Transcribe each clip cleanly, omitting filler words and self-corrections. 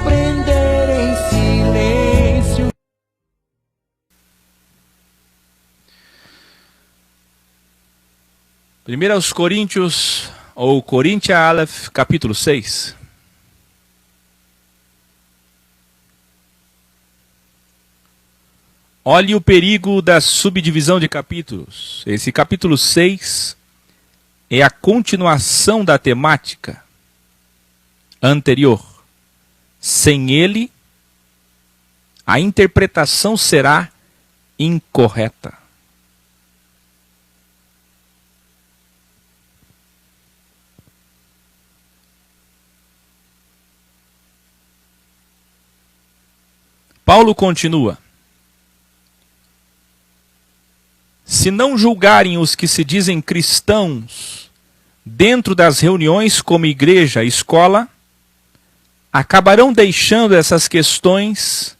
aprender em silêncio. Primeiro aos Coríntios, ou Coríntia Aleph, capítulo 6. Olhe o perigo da subdivisão de capítulos. Esse capítulo 6 é a continuação da temática anterior. Sem ele, a interpretação será incorreta. Paulo continua. Se não julgarem os que se dizem cristãos dentro das reuniões como igreja, escola, acabarão deixando essas questões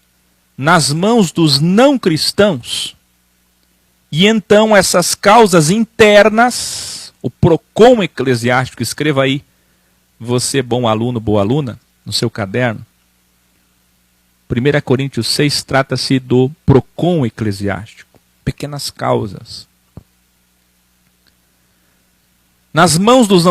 nas mãos dos não cristãos. E então essas causas internas, o PROCON eclesiástico, escreva aí, você bom aluno, boa aluna, no seu caderno. 1 Coríntios 6 trata-se do PROCON eclesiástico. Pequenas causas. Nas mãos dos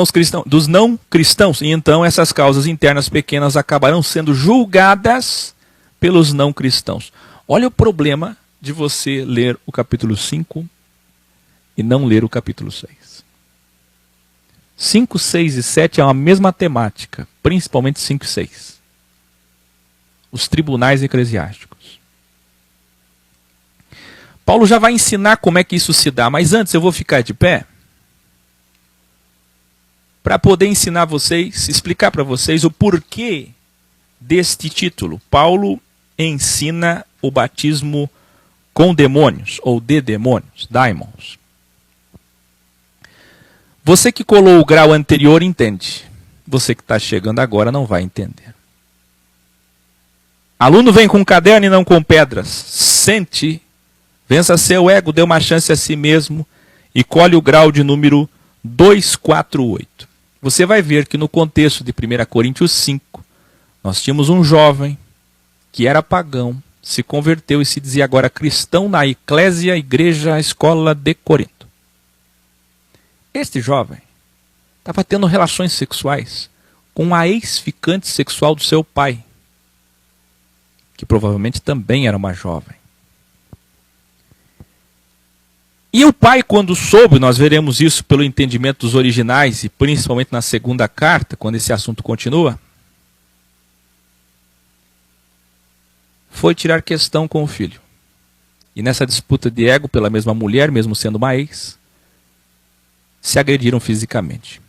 não cristãos, e então essas causas internas pequenas acabarão sendo julgadas pelos não cristãos. Olha o problema de você ler o capítulo 5 e não ler o capítulo 6. 5, 6 e 7 é a mesma temática, principalmente 5 e 6. Os tribunais eclesiásticos. Paulo já vai ensinar como é que isso se dá, mas antes eu vou ficar de pé para poder ensinar vocês, explicar para vocês o porquê deste título. Paulo ensina o batismo com demônios, ou de demônios, daimons. Você que colou o grau anterior entende. Você que está chegando agora não vai entender. Aluno vem com caderno e não com pedras. Sente. Vença seu ego, dê uma chance a si mesmo e colhe o grau de número 248. Você vai ver que no contexto de 1 Coríntios 5, nós tínhamos um jovem que era pagão, se converteu e se dizia agora cristão na eclésia, igreja, escola de Corinto. Este jovem estava tendo relações sexuais com a ex-ficante sexual do seu pai, que provavelmente também era uma jovem. E o pai, quando soube, nós veremos isso pelo entendimento dos originais, e principalmente na segunda carta, quando esse assunto continua, foi tirar questão com o filho. E nessa disputa de ego pela mesma mulher, mesmo sendo uma ex, se agrediram fisicamente.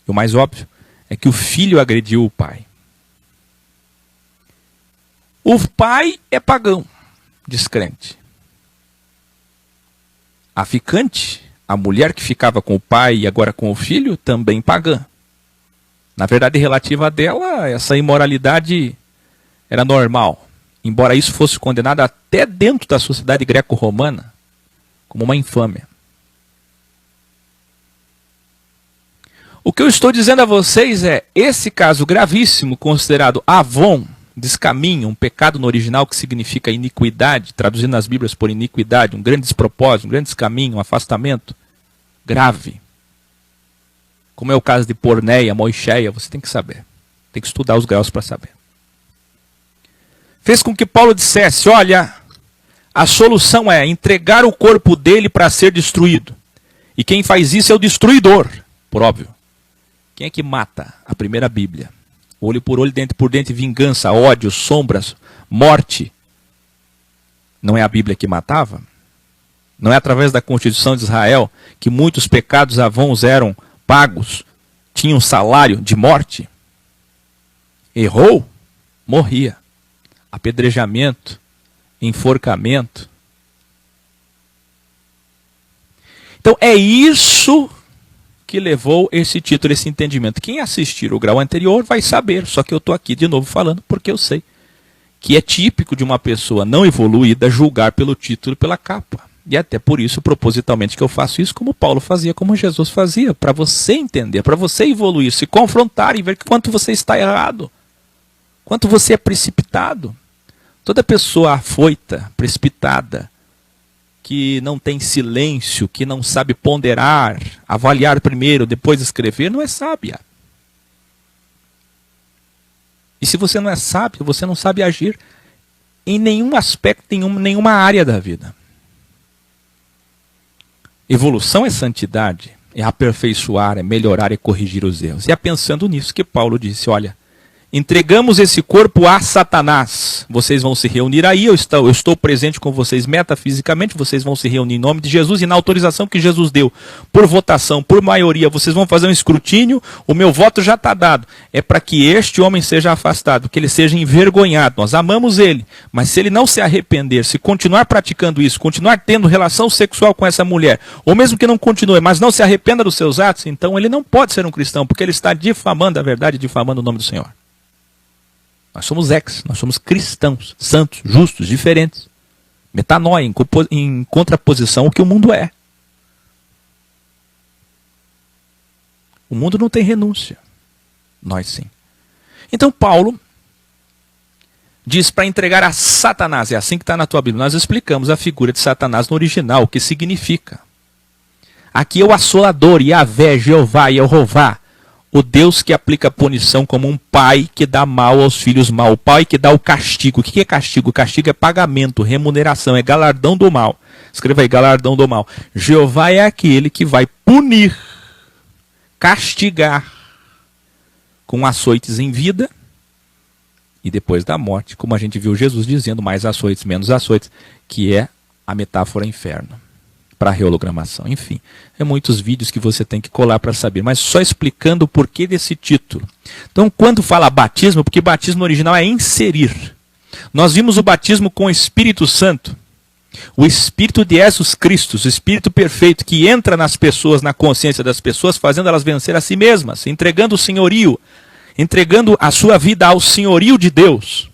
E o mais óbvio é que o filho agrediu o pai. O pai é pagão, descrente. A ficante, a mulher que ficava com o pai e agora com o filho, também pagã. Na verdade, relativa a dela, essa imoralidade era normal. Embora isso fosse condenado até dentro da sociedade greco-romana como uma infâmia. O que eu estou dizendo a vocês é, esse caso gravíssimo, considerado avon, descaminho, um pecado no original que significa iniquidade, traduzindo nas Bíblias por iniquidade, um grande despropósito, um grande descaminho, um afastamento grave. Como é o caso de porneia, moicheia, você tem que saber. Tem que estudar os graus para saber. Fez com que Paulo dissesse, olha, a solução é entregar o corpo dele para ser destruído. E quem faz isso é o destruidor, por óbvio. Quem é que mata? A primeira Bíblia. Olho por olho, dente por dente, vingança, ódio, sombras, morte. Não é a Bíblia que matava? Não é através da Constituição de Israel que muitos pecados avons eram pagos, tinham salário de morte? Errou? Morria. Apedrejamento, enforcamento. Então é isso que levou esse título, esse entendimento. Quem assistir o grau anterior vai saber, só que eu estou aqui de novo falando porque eu sei que é típico de uma pessoa não evoluída julgar pelo título e pela capa. E até por isso, propositalmente, que eu faço isso como Paulo fazia, como Jesus fazia, para você entender, para você evoluir, se confrontar e ver quanto você está errado. Quanto você é precipitado. Toda pessoa afoita, precipitada, que não tem silêncio, que não sabe ponderar, avaliar primeiro, depois escrever, não é sábia. E se você não é sábio, você não sabe agir em nenhum aspecto, em nenhuma área da vida. Evolução é santidade, é aperfeiçoar, é melhorar, é corrigir os erros. E é pensando nisso que Paulo disse, olha, entregamos esse corpo a Satanás. Vocês vão se reunir aí, eu estou presente com vocês metafisicamente, vocês vão se reunir em nome de Jesus e na autorização que Jesus deu, por votação, por maioria, vocês vão fazer um escrutínio, o meu voto já está dado. É para que este homem seja afastado, que ele seja envergonhado. Nós amamos ele, mas se ele não se arrepender, se continuar praticando isso, continuar tendo relação sexual com essa mulher, ou mesmo que não continue, mas não se arrependa dos seus atos, então ele não pode ser um cristão, porque ele está difamando a verdade, difamando o nome do Senhor. Nós somos nós somos cristãos, santos, justos, diferentes. Metanoia, em contraposição ao que o mundo é. O mundo não tem renúncia. Nós sim. Então Paulo diz para entregar a Satanás, é assim que está na tua Bíblia. Nós explicamos a figura de Satanás no original, o que significa. Aqui é o assolador, Yahvé, Jeová, Yehová. O Deus que aplica punição como um pai que dá mal aos filhos mal. O pai que dá o castigo. O que é castigo? O castigo é pagamento, remuneração, é galardão do mal. Escreva aí, galardão do mal. Jeová é aquele que vai punir, castigar com açoites em vida e depois da morte. Como a gente viu Jesus dizendo, mais açoites, menos açoites, que é a metáfora inferno. Para a reologramação, enfim, é muitos vídeos que você tem que colar para saber, mas só explicando o porquê desse título. Então, quando fala batismo, porque batismo no original é inserir. Nós vimos o batismo com o Espírito Santo, o Espírito de Jesus Cristo, o Espírito perfeito que entra nas pessoas, na consciência das pessoas, fazendo elas vencer a si mesmas, entregando o senhorio, entregando a sua vida ao senhorio de Deus.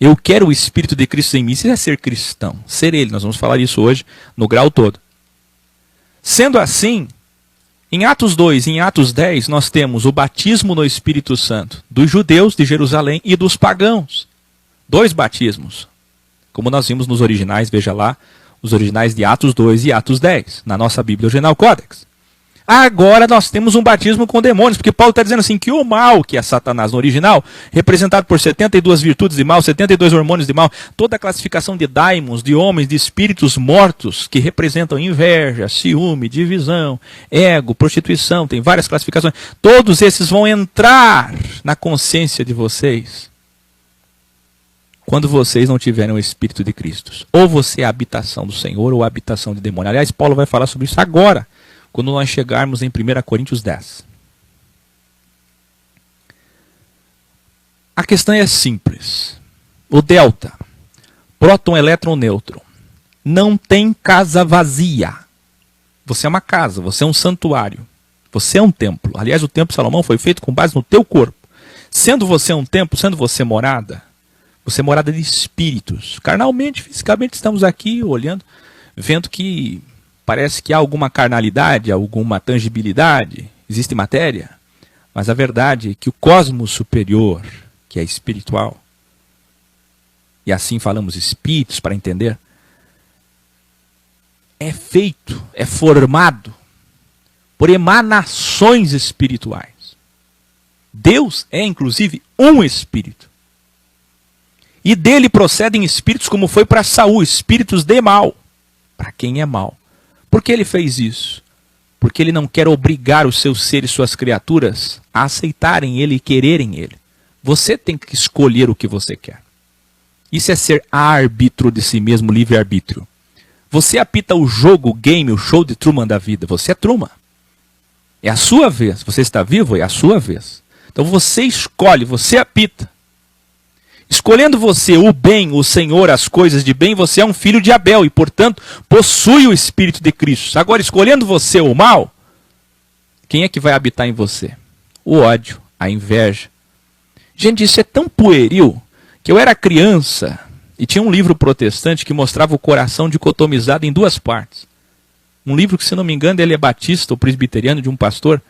Eu quero o Espírito de Cristo em mim. Isso é ser cristão, ser ele. Nós vamos falar isso hoje no grau todo. Sendo assim, em Atos 2 e em Atos 10, nós temos o batismo no Espírito Santo dos judeus de Jerusalém e dos pagãos. 2 batismos. Como nós vimos nos originais, veja lá, os originais de Atos 2 e Atos 10, na nossa Bíblia Original Codex. Agora nós temos um batismo com demônios, porque Paulo está dizendo assim que o mal, que é Satanás no original, representado por 72 virtudes de mal, 72 hormônios de mal, toda a classificação de daimons, de homens, de espíritos mortos, que representam inveja, ciúme, divisão, ego, prostituição, tem várias classificações. Todos esses vão entrar na consciência de vocês quando vocês não tiverem o Espírito de Cristo. Ou você é a habitação do Senhor ou a habitação de demônio. Aliás, Paulo vai falar sobre isso agora, quando nós chegarmos em 1 Coríntios 10. A questão é simples. O delta, próton, elétron, nêutron, não tem casa vazia. Você é uma casa, você é um santuário, você é um templo. Aliás, o templo de Salomão foi feito com base no teu corpo. Sendo você um templo, sendo você morada de espíritos. Carnalmente, fisicamente, estamos aqui olhando, vendo que parece que há alguma carnalidade, alguma tangibilidade, existe matéria, mas a verdade é que o cosmos superior, que é espiritual, e assim falamos espíritos para entender, é feito, é formado por emanações espirituais. Deus é inclusive um espírito. E dele procedem espíritos como foi para Saul, espíritos de mal, para quem é mal. Por que ele fez isso? Porque ele não quer obrigar os seus seres, suas criaturas, a aceitarem ele e quererem ele. Você tem que escolher o que você quer. Isso é ser árbitro de si mesmo, livre-arbítrio. Você apita o jogo, o game, o show de Truman da vida. Você é Truman. É a sua vez. Você está vivo? É a sua vez. Então você escolhe, você apita. Escolhendo você o bem, o Senhor, as coisas de bem, você é um filho de Abel e, portanto, possui o Espírito de Cristo. Agora, escolhendo você o mal, quem é que vai habitar em você? O ódio, a inveja. Gente, isso é tão pueril que eu era criança e tinha um livro protestante que mostrava o coração dicotomizado em 2 partes. Um livro que, se não me engano, ele é batista ou presbiteriano de um pastor,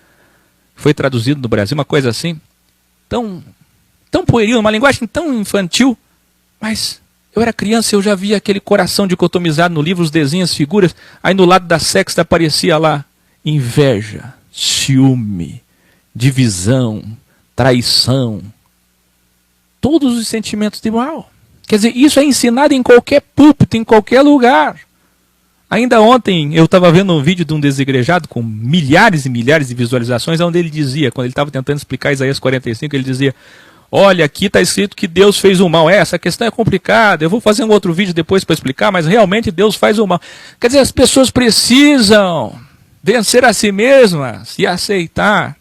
foi traduzido no Brasil, uma coisa assim. tão pueril, uma linguagem tão infantil, mas eu era criança e eu já via aquele coração dicotomizado no livro, os desenhos, as figuras, aí no lado da sexta aparecia lá inveja, ciúme, divisão, traição, todos os sentimentos de mal. Quer dizer, isso é ensinado em qualquer púlpito, em qualquer lugar. Ainda ontem eu estava vendo um vídeo de um desigrejado com milhares e milhares de visualizações, onde ele dizia, quando ele estava tentando explicar Isaías 45, ele dizia: olha, aqui está escrito que Deus fez o mal. Essa questão é complicada, eu vou fazer um outro vídeo depois para explicar, mas realmente Deus faz o mal. Quer dizer, as pessoas precisam vencer a si mesmas e aceitar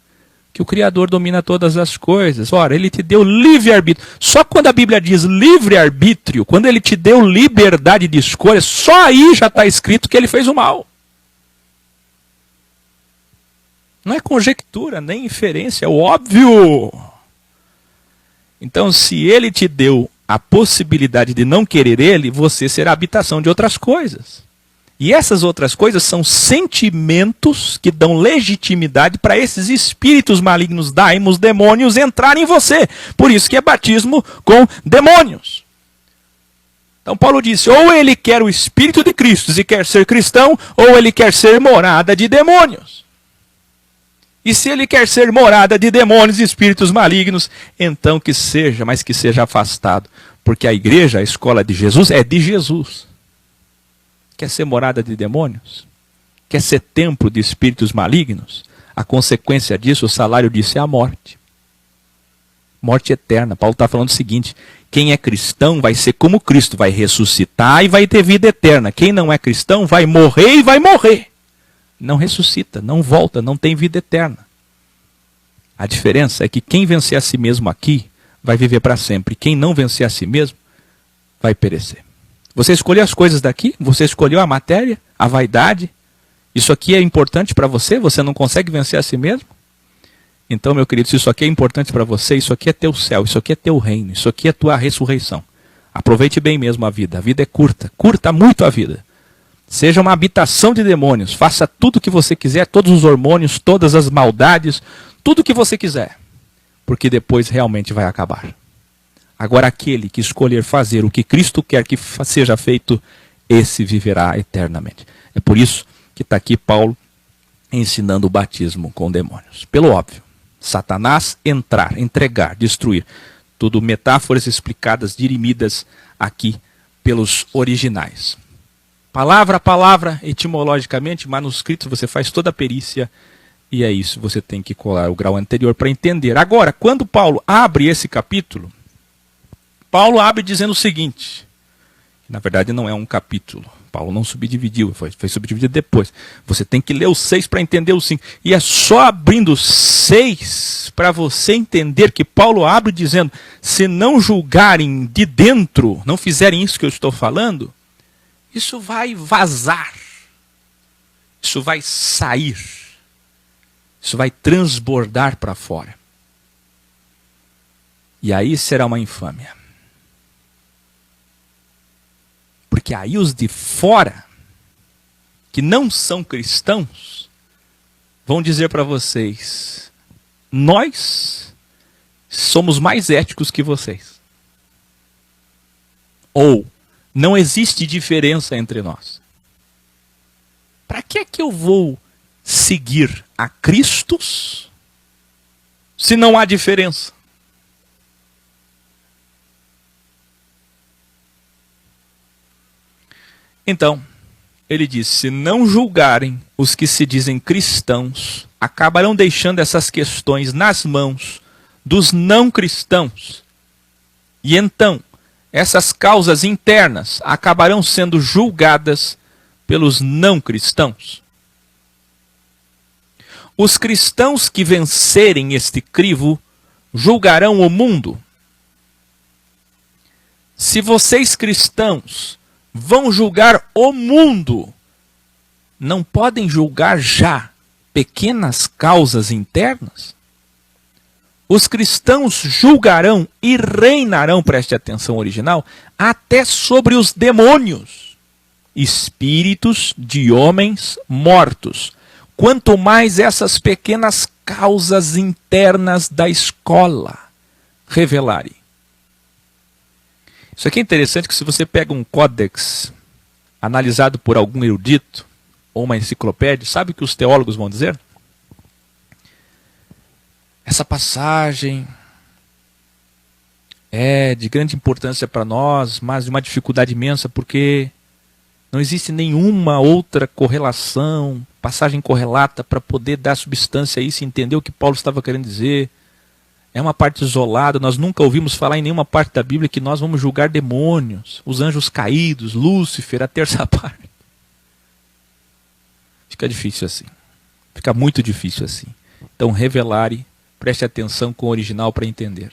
que o Criador domina todas as coisas. Ora, Ele te deu livre-arbítrio. Só quando a Bíblia diz livre-arbítrio, quando Ele te deu liberdade de escolha, só aí já está escrito que Ele fez o mal. Não é conjectura, nem inferência, é o óbvio. Então, se Ele te deu a possibilidade de não querer Ele, você será habitação de outras coisas. E essas outras coisas são sentimentos que dão legitimidade para esses espíritos malignos, daimos, demônios, entrarem em você. Por isso que é batismo com demônios. Então Paulo disse, ou ele quer o Espírito de Cristo e quer ser cristão, ou ele quer ser morada de demônios. E se ele quer ser morada de demônios e espíritos malignos, então que seja, mas que seja afastado. Porque a igreja, a escola de Jesus, é de Jesus. Quer ser morada de demônios? Quer ser templo de espíritos malignos? A consequência disso, o salário disso é a morte. Morte eterna. Paulo está falando o seguinte, quem é cristão vai ser como Cristo, vai ressuscitar e vai ter vida eterna. Quem não é cristão vai morrer e vai morrer. Não ressuscita, não volta, não tem vida eterna. A diferença é que quem vencer a si mesmo aqui, vai viver para sempre. Quem não vencer a si mesmo, vai perecer. Você escolheu as coisas daqui? Você escolheu a matéria? A vaidade? Isso aqui é importante para você? Você não consegue vencer a si mesmo? Então, meu querido, se isso aqui é importante para você, isso aqui é teu céu, isso aqui é teu reino, isso aqui é tua ressurreição. Aproveite bem mesmo a vida é curta, curta muito a vida. Seja uma habitação de demônios, faça tudo o que você quiser, todos os hormônios, todas as maldades, tudo o que você quiser, porque depois realmente vai acabar. Agora aquele que escolher fazer o que Cristo quer que seja feito, esse viverá eternamente. É por isso que está aqui Paulo ensinando o batismo com demônios. Pelo óbvio, Satanás entrar, entregar, destruir. Tudo metáforas explicadas, dirimidas aqui pelos originais. Palavra a palavra, etimologicamente, manuscrito, você faz toda a perícia e é isso. Você tem que colar o grau anterior para entender. Agora, quando Paulo abre esse capítulo, Paulo abre dizendo o seguinte, na verdade não é um capítulo, Paulo não subdividiu, foi subdividido depois. Você tem que ler o 6 para entender o 5. E é só abrindo o 6 para você entender que Paulo abre dizendo, se não julgarem de dentro, não fizerem isso que eu estou falando, isso vai vazar, isso vai sair, isso vai transbordar para fora. E aí será uma infâmia. Porque aí os de fora, que não são cristãos, vão dizer para vocês, nós somos mais éticos que vocês. Ou, não existe diferença entre nós. Para que é que eu vou seguir a Cristo se não há diferença? Então, ele diz, se não julgarem os que se dizem cristãos, acabarão deixando essas questões nas mãos dos não cristãos. E então, essas causas internas acabarão sendo julgadas pelos não cristãos. Os cristãos que vencerem este crivo julgarão o mundo. Se vocês cristãos vão julgar o mundo, não podem julgar já pequenas causas internas? Os cristãos julgarão e reinarão, preste atenção original, até sobre os demônios, espíritos de homens mortos. Quanto mais essas pequenas causas internas da escola, revelare. Isso aqui é interessante, que se você pega um códex analisado por algum erudito, ou uma enciclopédia, sabe o que os teólogos vão dizer? Essa passagem é de grande importância para nós, mas de uma dificuldade imensa, porque não existe nenhuma outra correlação, passagem correlata para poder dar substância a isso e entender o que Paulo estava querendo dizer. É uma parte isolada, nós nunca ouvimos falar em nenhuma parte da Bíblia que nós vamos julgar demônios, os anjos caídos, Lúcifer, a terça parte. Fica difícil assim. Fica muito difícil assim. Então, revelare, preste atenção com o original para entender.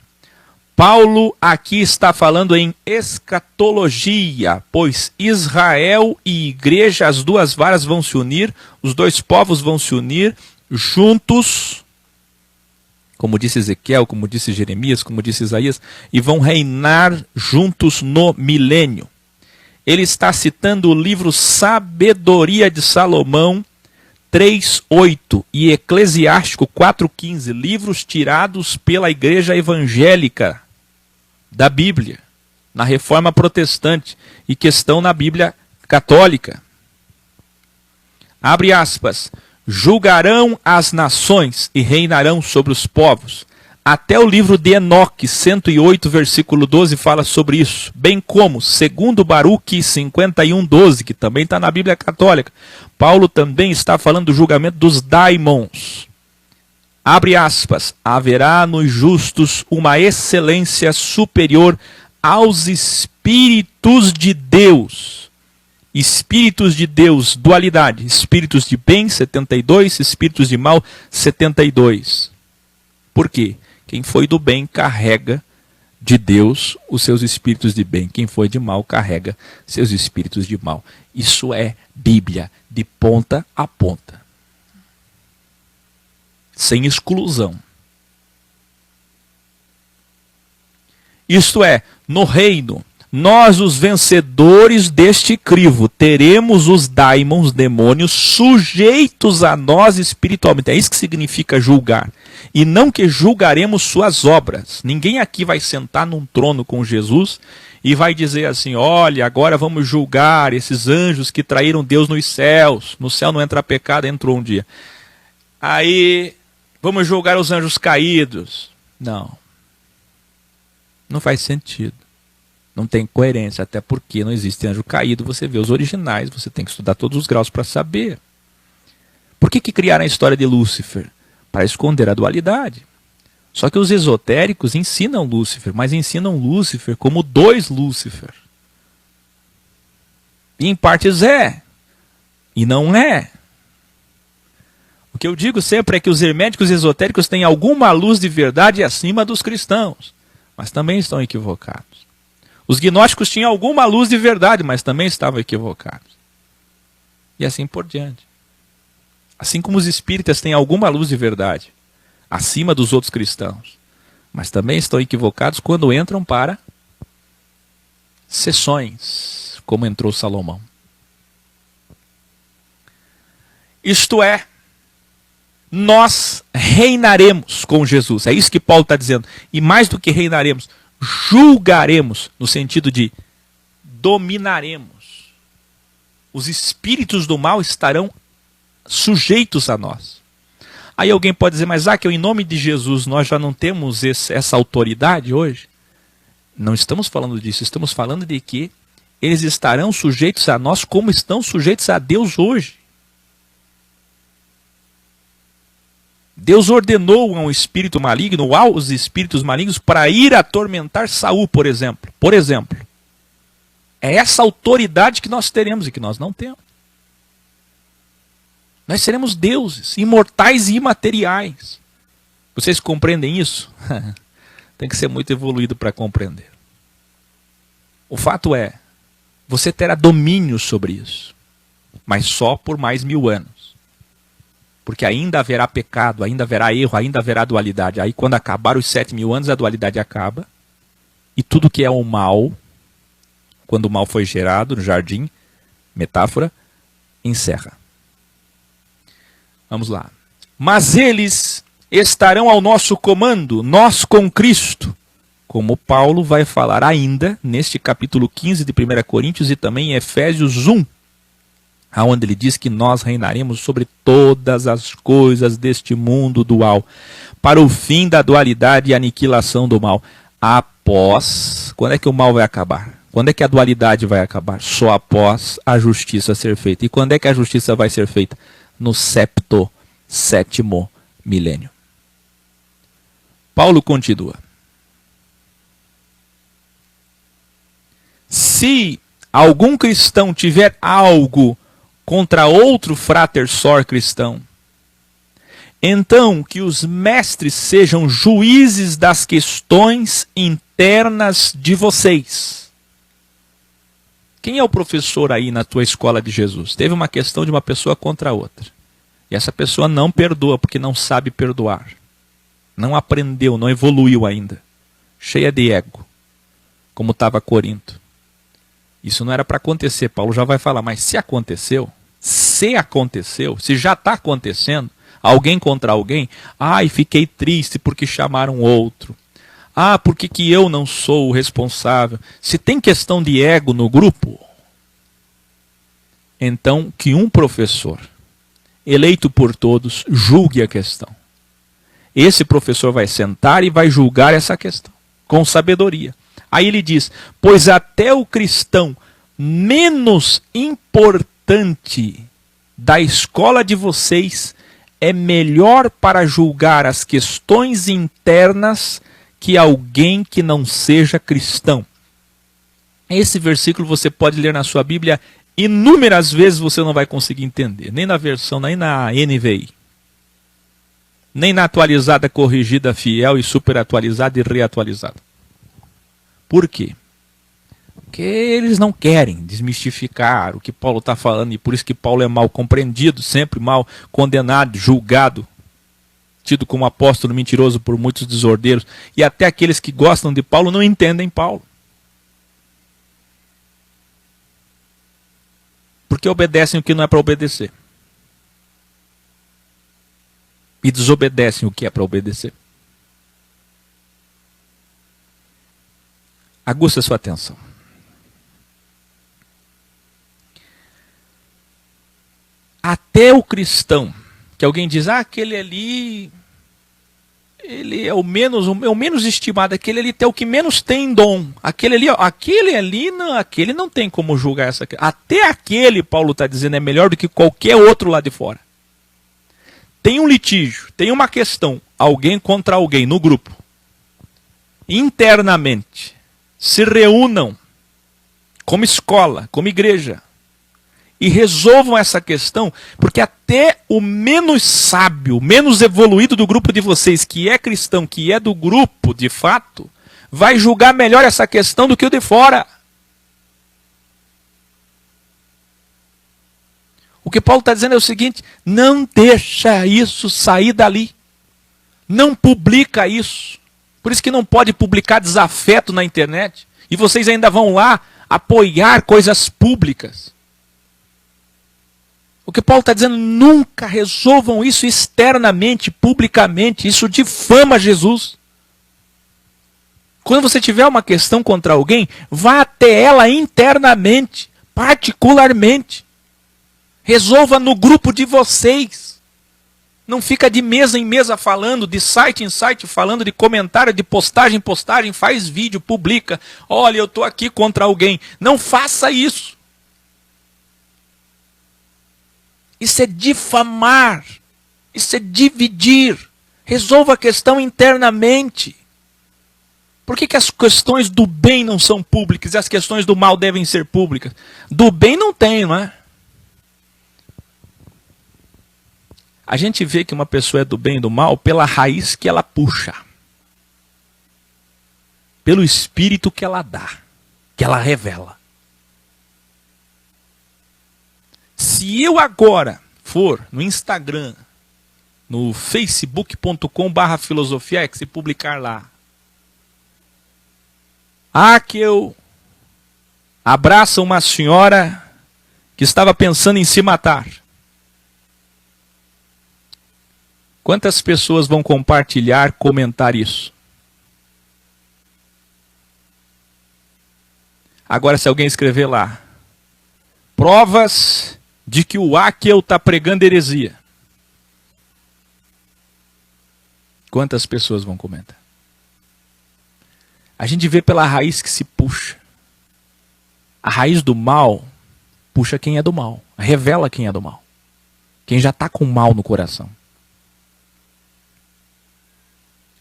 Paulo aqui está falando em escatologia, pois Israel e igreja, as duas varas vão se unir, os dois povos vão se unir juntos, como disse Ezequiel, como disse Jeremias, como disse Isaías, e vão reinar juntos no milênio. Ele está citando o livro Sabedoria de Salomão 3:8 e Eclesiástico 4:15, livros tirados pela igreja evangélica da Bíblia, na Reforma Protestante, e que estão na Bíblia Católica. Abre aspas. Julgarão as nações e reinarão sobre os povos. Até o livro de Enoque, 108, versículo 12, fala sobre isso. Bem como, segundo Baruque 51:12, que também está na Bíblia Católica, Paulo também está falando do julgamento dos daimons. Abre aspas. Haverá nos justos uma excelência superior aos espíritos de Deus. Espíritos de Deus, dualidade. Espíritos de bem, 72. Espíritos de mal, 72. Por quê? Quem foi do bem carrega de Deus os seus espíritos de bem. Quem foi de mal carrega seus espíritos de mal. Isso é Bíblia, de ponta a ponta. Sem exclusão. Isto é, no reino, nós, os vencedores deste crivo, teremos os daimons, demônios, sujeitos a nós espiritualmente. É isso que significa julgar. E não que julgaremos suas obras. Ninguém aqui vai sentar num trono com Jesus e vai dizer assim, olha, agora vamos julgar esses anjos que traíram Deus nos céus. No céu não entra pecado, entrou um dia. Aí, vamos julgar os anjos caídos. Não. Não faz sentido. Não tem coerência, até porque não existe anjo caído. Você vê os originais, você tem que estudar todos os graus para saber. Por que criaram a história de Lúcifer? Para esconder a dualidade. Só que os esotéricos ensinam Lúcifer, mas ensinam Lúcifer como dois Lúcifer. E em partes é, e não é. O que eu digo sempre é que os herméticos esotéricos têm alguma luz de verdade acima dos cristãos, mas também estão equivocados. Os gnósticos tinham alguma luz de verdade, mas também estavam equivocados. E assim por diante. Assim como os espíritas têm alguma luz de verdade, acima dos outros cristãos, mas também estão equivocados quando entram para sessões, como entrou Salomão. Isto é, nós reinaremos com Jesus. É isso que Paulo está dizendo. E mais do que reinaremos, julgaremos, no sentido de dominaremos. Os espíritos do mal estarão sujeitos a nós. Aí alguém pode dizer, mas que em nome de Jesus nós já não temos essa autoridade hoje? Não estamos falando disso, estamos falando de que eles estarão sujeitos a nós como estão sujeitos a Deus hoje. Deus ordenou a um espírito maligno, aos espíritos malignos, para ir atormentar Saul, por exemplo. Por exemplo. É essa autoridade que nós teremos e que nós não temos. Nós seremos deuses, imortais e imateriais. Vocês compreendem isso? Tem que ser muito evoluído para compreender. O fato é, você terá domínio sobre isso, mas só por mais 1000 anos. Porque ainda haverá pecado, ainda haverá erro, ainda haverá dualidade. Aí quando acabar os 7000 anos, a dualidade acaba. E tudo que é o mal, quando o mal foi gerado no jardim, metáfora, encerra. Vamos lá. Mas eles estarão ao nosso comando, nós com Cristo, como Paulo vai falar ainda neste capítulo 15 de 1 Coríntios e também em Efésios 1, onde ele diz que nós reinaremos sobre todas as coisas deste mundo dual, para o fim da dualidade e aniquilação do mal. Após, quando é que o mal vai acabar? Quando é que a dualidade vai acabar? Só após a justiça ser feita. E quando é que a justiça vai ser feita? No 7º milênio. Paulo continua. Se algum cristão tiver algo contra outro frater sor cristão, então que os mestres sejam juízes das questões internas de vocês. Quem é o professor aí na tua escola de Jesus? Teve uma questão de uma pessoa contra a outra. E essa pessoa não perdoa porque não sabe perdoar. Não aprendeu, não evoluiu ainda. Cheia de ego, como estava Corinto. Isso não era para acontecer, Paulo já vai falar, mas se aconteceu, se já está acontecendo, alguém contra alguém, ai, fiquei triste porque chamaram outro. Ah, por que eu não sou o responsável? Se tem questão de ego no grupo, então que um professor, eleito por todos, julgue a questão. Esse professor vai sentar e vai julgar essa questão, com sabedoria. Aí ele diz, pois até o cristão menos importante da escola de vocês é melhor para julgar as questões internas que alguém que não seja cristão. Esse versículo você pode ler na sua Bíblia inúmeras vezes, você não vai conseguir entender. Nem na versão, nem na NVI. Nem na atualizada, corrigida, fiel e super atualizada e reatualizada. Por quê? Porque eles não querem desmistificar o que Paulo está falando, e por isso que Paulo é mal compreendido, sempre mal condenado, julgado, tido como apóstolo mentiroso por muitos desordeiros, e até aqueles que gostam de Paulo não entendem Paulo. Porque obedecem o que não é para obedecer. E desobedecem o que é para obedecer. Aguça sua atenção. Até o cristão, que alguém diz, aquele ali, ele é o menos estimado, aquele ali é o que menos tem dom. Aquele ali não, aquele não tem como julgar essa. Até aquele, Paulo está dizendo, é melhor do que qualquer outro lá de fora. Tem um litígio, tem uma questão, alguém contra alguém no grupo. Internamente, se reúnam como escola, como igreja, e resolvam essa questão, porque até o menos sábio, menos evoluído do grupo de vocês, que é cristão, que é do grupo de fato, vai julgar melhor essa questão do que o de fora. O que Paulo está dizendo é o seguinte, não deixa isso sair dali. Não publica isso. Por isso que não pode publicar desafeto na internet. E vocês ainda vão lá apoiar coisas públicas. O que Paulo está dizendo, nunca resolvam isso externamente, publicamente. Isso difama Jesus. Quando você tiver uma questão contra alguém, vá até ela internamente, particularmente. Resolva no grupo de vocês. Não fica de mesa em mesa falando, de site em site falando, de comentário, de postagem em postagem, faz vídeo, publica. Olha, eu estou aqui contra alguém. Não faça isso. Isso é difamar. Isso é dividir. Resolva a questão internamente. Por que as questões do bem não são públicas e as questões do mal devem ser públicas? Do bem não tem, não é? A gente vê que uma pessoa é do bem e do mal pela raiz que ela puxa. Pelo espírito que ela dá, que ela revela. Se eu agora for no Instagram, no facebook.com/filosofiex e publicar lá, que eu abraço uma senhora que estava pensando em se matar. Quantas pessoas vão compartilhar, comentar isso? Agora, se alguém escrever lá, provas de que o Áquel está pregando heresia, quantas pessoas vão comentar? A gente vê pela raiz que se puxa. A raiz do mal puxa quem é do mal, revela quem é do mal, quem já está com mal no coração.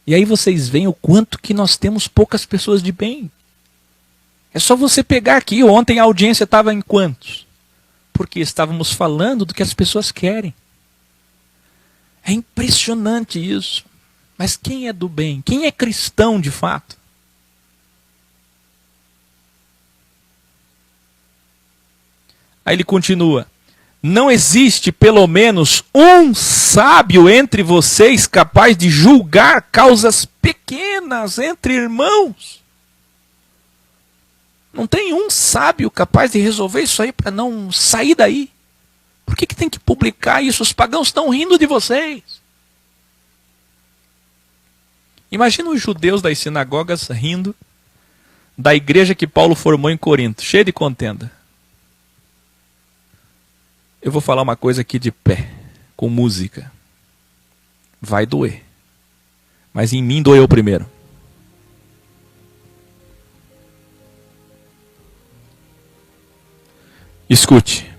E aí vocês veem o quanto que nós temos poucas pessoas de bem. É só você pegar aqui, ontem a audiência estava em quantos? Porque estávamos falando do que as pessoas querem. É impressionante isso. Mas quem é do bem? Quem é cristão de fato? Aí ele continua. Não existe pelo menos um sábio entre vocês capaz de julgar causas pequenas entre irmãos. Não tem um sábio capaz de resolver isso aí para não sair daí. Por que tem que publicar isso? Os pagãos estão rindo de vocês. Imagina os judeus das sinagogas rindo da igreja que Paulo formou em Corinto, cheia de contenda. Eu vou falar uma coisa aqui de pé, com música. Vai doer. Mas em mim doeu primeiro. Escute.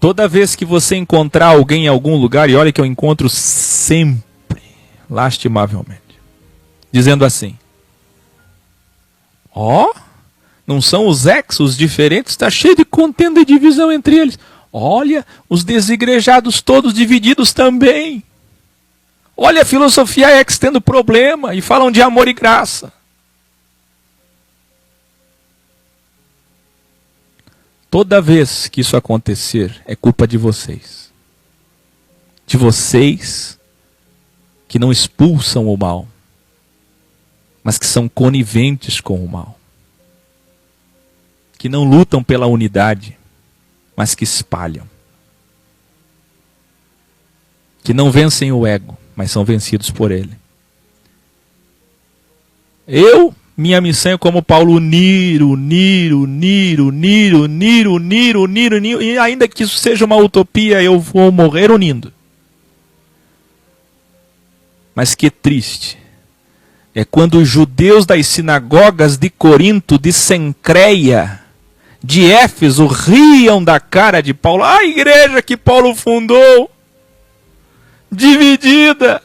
Toda vez que você encontrar alguém em algum lugar, e olha que eu encontro sempre, lastimavelmente, dizendo assim: ó, não são os os diferentes, está cheio de contenda e divisão entre eles. Olha, os desigrejados todos divididos também. Olha a filosofia ex tendo problema e falam de amor e graça. Toda vez que isso acontecer, é culpa de vocês. De vocês que não expulsam o mal, mas que são coniventes com o mal. Que não lutam pela unidade, mas que espalham. Que não vencem o ego, mas são vencidos por ele. Minha missão é como Paulo, unir, e ainda que isso seja uma utopia, eu vou morrer unindo. Mas que triste é quando os judeus das sinagogas de Corinto, de Cencreia, de Éfeso, riam da cara de Paulo. A igreja que Paulo fundou, dividida.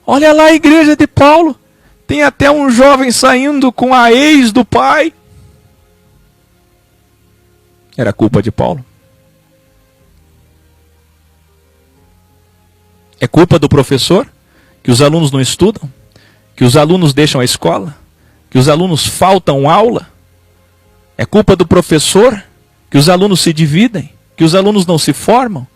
Olha lá a igreja de Paulo. Tem até um jovem saindo com a ex do pai. Era culpa de Paulo? É culpa do professor? Que os alunos não estudam? Que os alunos deixam a escola? Que os alunos faltam aula? É culpa do professor? Que os alunos se dividem? Que os alunos não se formam?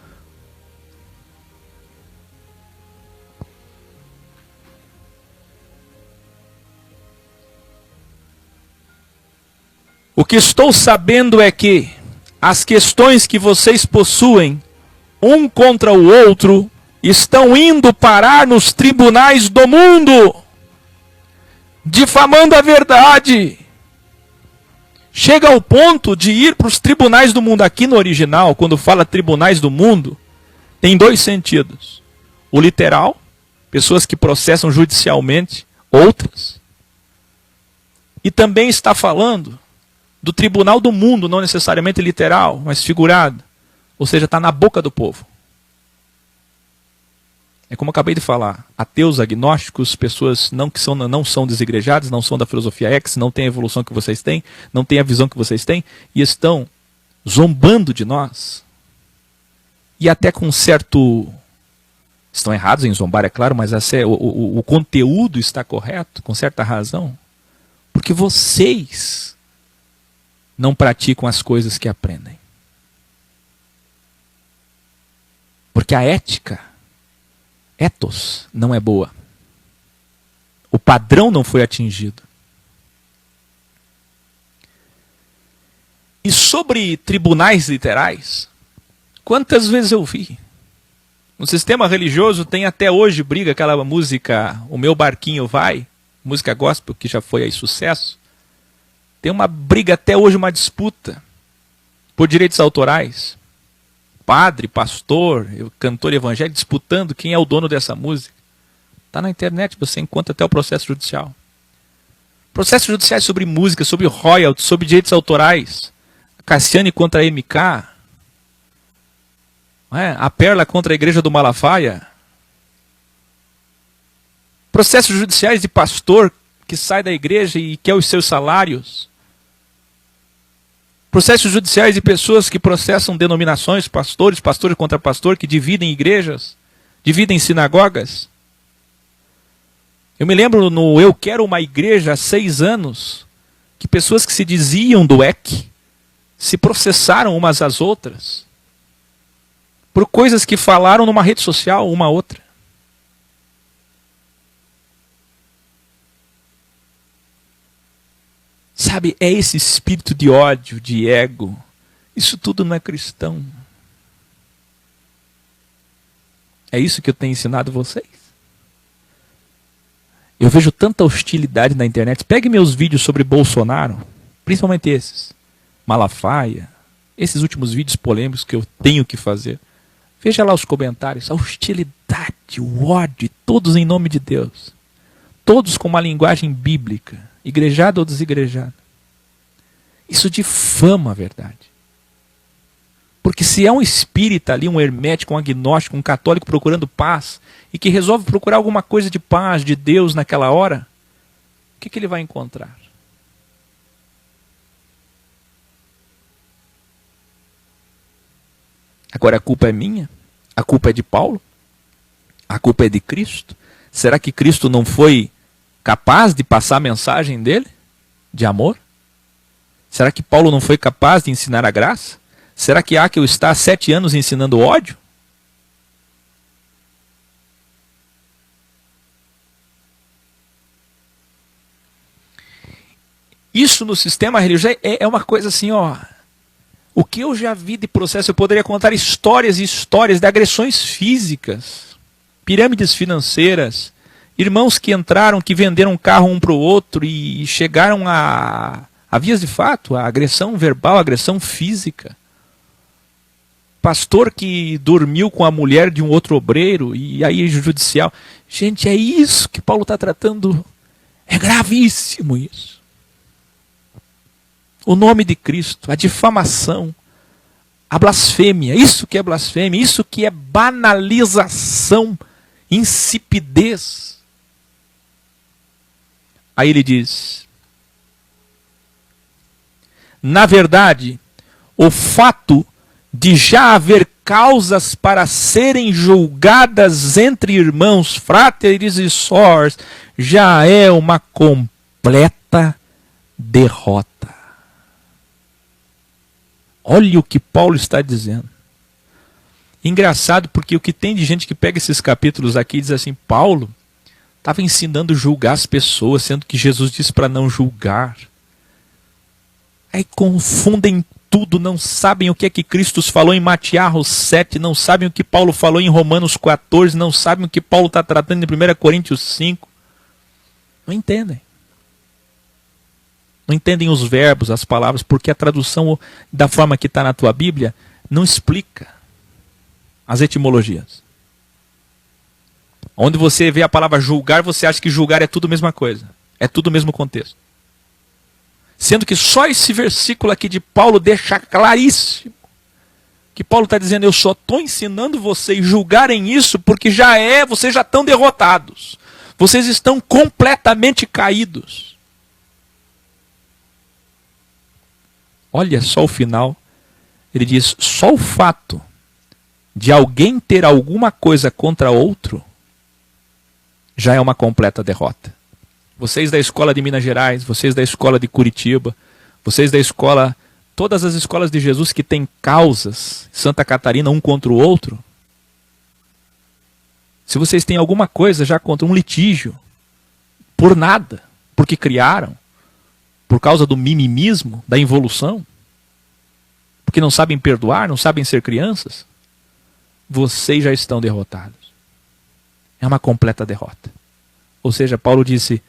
O que estou sabendo é que as questões que vocês possuem, um contra o outro, estão indo parar nos tribunais do mundo, difamando a verdade. Chega ao ponto de ir para os tribunais do mundo. Aqui no original, quando fala tribunais do mundo, tem dois sentidos. O literal, pessoas que processam judicialmente outras. E também está falando do tribunal do mundo, não necessariamente literal, mas figurado. Ou seja, está na boca do povo. É como eu acabei de falar, ateus, agnósticos, pessoas não são desigrejadas, não são da filosofia ex, não têm a evolução que vocês têm, não têm a visão que vocês têm, e estão zombando de nós. E até com certo... Estão errados em zombar, é claro, mas o conteúdo está correto, com certa razão. Porque vocês não praticam as coisas que aprendem. Porque a ética, ethos, não é boa. O padrão não foi atingido. E sobre tribunais literais, quantas vezes eu vi No sistema religioso tem até hoje briga, aquela música O Meu Barquinho Vai, música gospel que já foi aí sucesso. Tem uma briga até hoje, uma disputa por direitos autorais. Padre, pastor, cantor evangélico disputando quem é o dono dessa música. Está na internet, você encontra até o processo judicial. Processos judiciais sobre música, sobre royalties, sobre direitos autorais. Cassiane contra a MK. A Perla contra a Igreja do Malafaia. Processos judiciais de pastor que sai da igreja e quer os seus salários. Processos judiciais de pessoas que processam denominações, pastores contra pastor, que dividem igrejas, dividem sinagogas. Eu me lembro no Eu Quero Uma Igreja há 6 anos, que pessoas que se diziam do EC se processaram umas às outras por coisas que falaram numa rede social, uma a outra. Sabe, é esse espírito de ódio, de ego. Isso tudo não é cristão. É isso que eu tenho ensinado vocês. Eu vejo tanta hostilidade na internet. Pegue meus vídeos sobre Bolsonaro, principalmente esses. Malafaia, esses últimos vídeos polêmicos que eu tenho que fazer. Veja lá os comentários, a hostilidade, o ódio, todos em nome de Deus. Todos com uma linguagem bíblica, igrejado ou desigrejado. Isso difama a verdade. Porque se é um espírita ali, um hermético, um agnóstico, um católico procurando paz, e que resolve procurar alguma coisa de paz, de Deus naquela hora, o que ele vai encontrar? Agora a culpa é minha? A culpa é de Paulo? A culpa é de Cristo? Será que Cristo não foi capaz de passar a mensagem dele? De amor? Será que Paulo não foi capaz de ensinar a graça? Será que Áquila está há 7 anos ensinando ódio? Isso no sistema religioso é uma coisa assim, ó. O que eu já vi de processo, eu poderia contar histórias e histórias de agressões físicas, pirâmides financeiras, irmãos que entraram, que venderam um carro um para o outro e chegaram a vias de fato, a agressão verbal, a agressão física. Pastor que dormiu com a mulher de um outro obreiro e aí judicial. Gente, é isso que Paulo está tratando. É gravíssimo isso. O nome de Cristo, a difamação, a blasfêmia, isso que é blasfêmia, isso que é banalização, insipidez. Aí ele diz, na verdade, o fato de já haver causas para serem julgadas entre irmãos, fráteres e sórs, já é uma completa derrota. Olha o que Paulo está dizendo. Engraçado porque o que tem de gente que pega esses capítulos aqui e diz assim, Paulo estava ensinando a julgar as pessoas, sendo que Jesus disse para não julgar. Aí confundem tudo, não sabem o que é que Cristo falou em Mateus 7, não sabem o que Paulo falou em Romanos 14, não sabem o que Paulo está tratando em 1 Coríntios 5. Não entendem. Não entendem os verbos, as palavras, porque a tradução da forma que está na tua Bíblia não explica as etimologias. Onde você vê a palavra julgar, você acha que julgar é tudo a mesma coisa. É tudo o mesmo contexto. Sendo que só esse versículo aqui de Paulo deixa claríssimo que Paulo está dizendo, eu só estou ensinando vocês julgarem isso porque vocês já estão derrotados. Vocês estão completamente caídos. Olha só o final. Ele diz, só o fato de alguém ter alguma coisa contra outro já é uma completa derrota. Vocês da escola de Minas Gerais, vocês da escola de Curitiba, vocês da escola, todas as escolas de Jesus que têm causas, Santa Catarina, um contra o outro, se vocês têm alguma coisa já contra um litígio, por nada, porque criaram, por causa do mimimismo, da involução, porque não sabem perdoar, não sabem ser crianças, vocês já estão derrotados. É uma completa derrota. Ou seja, Paulo disse,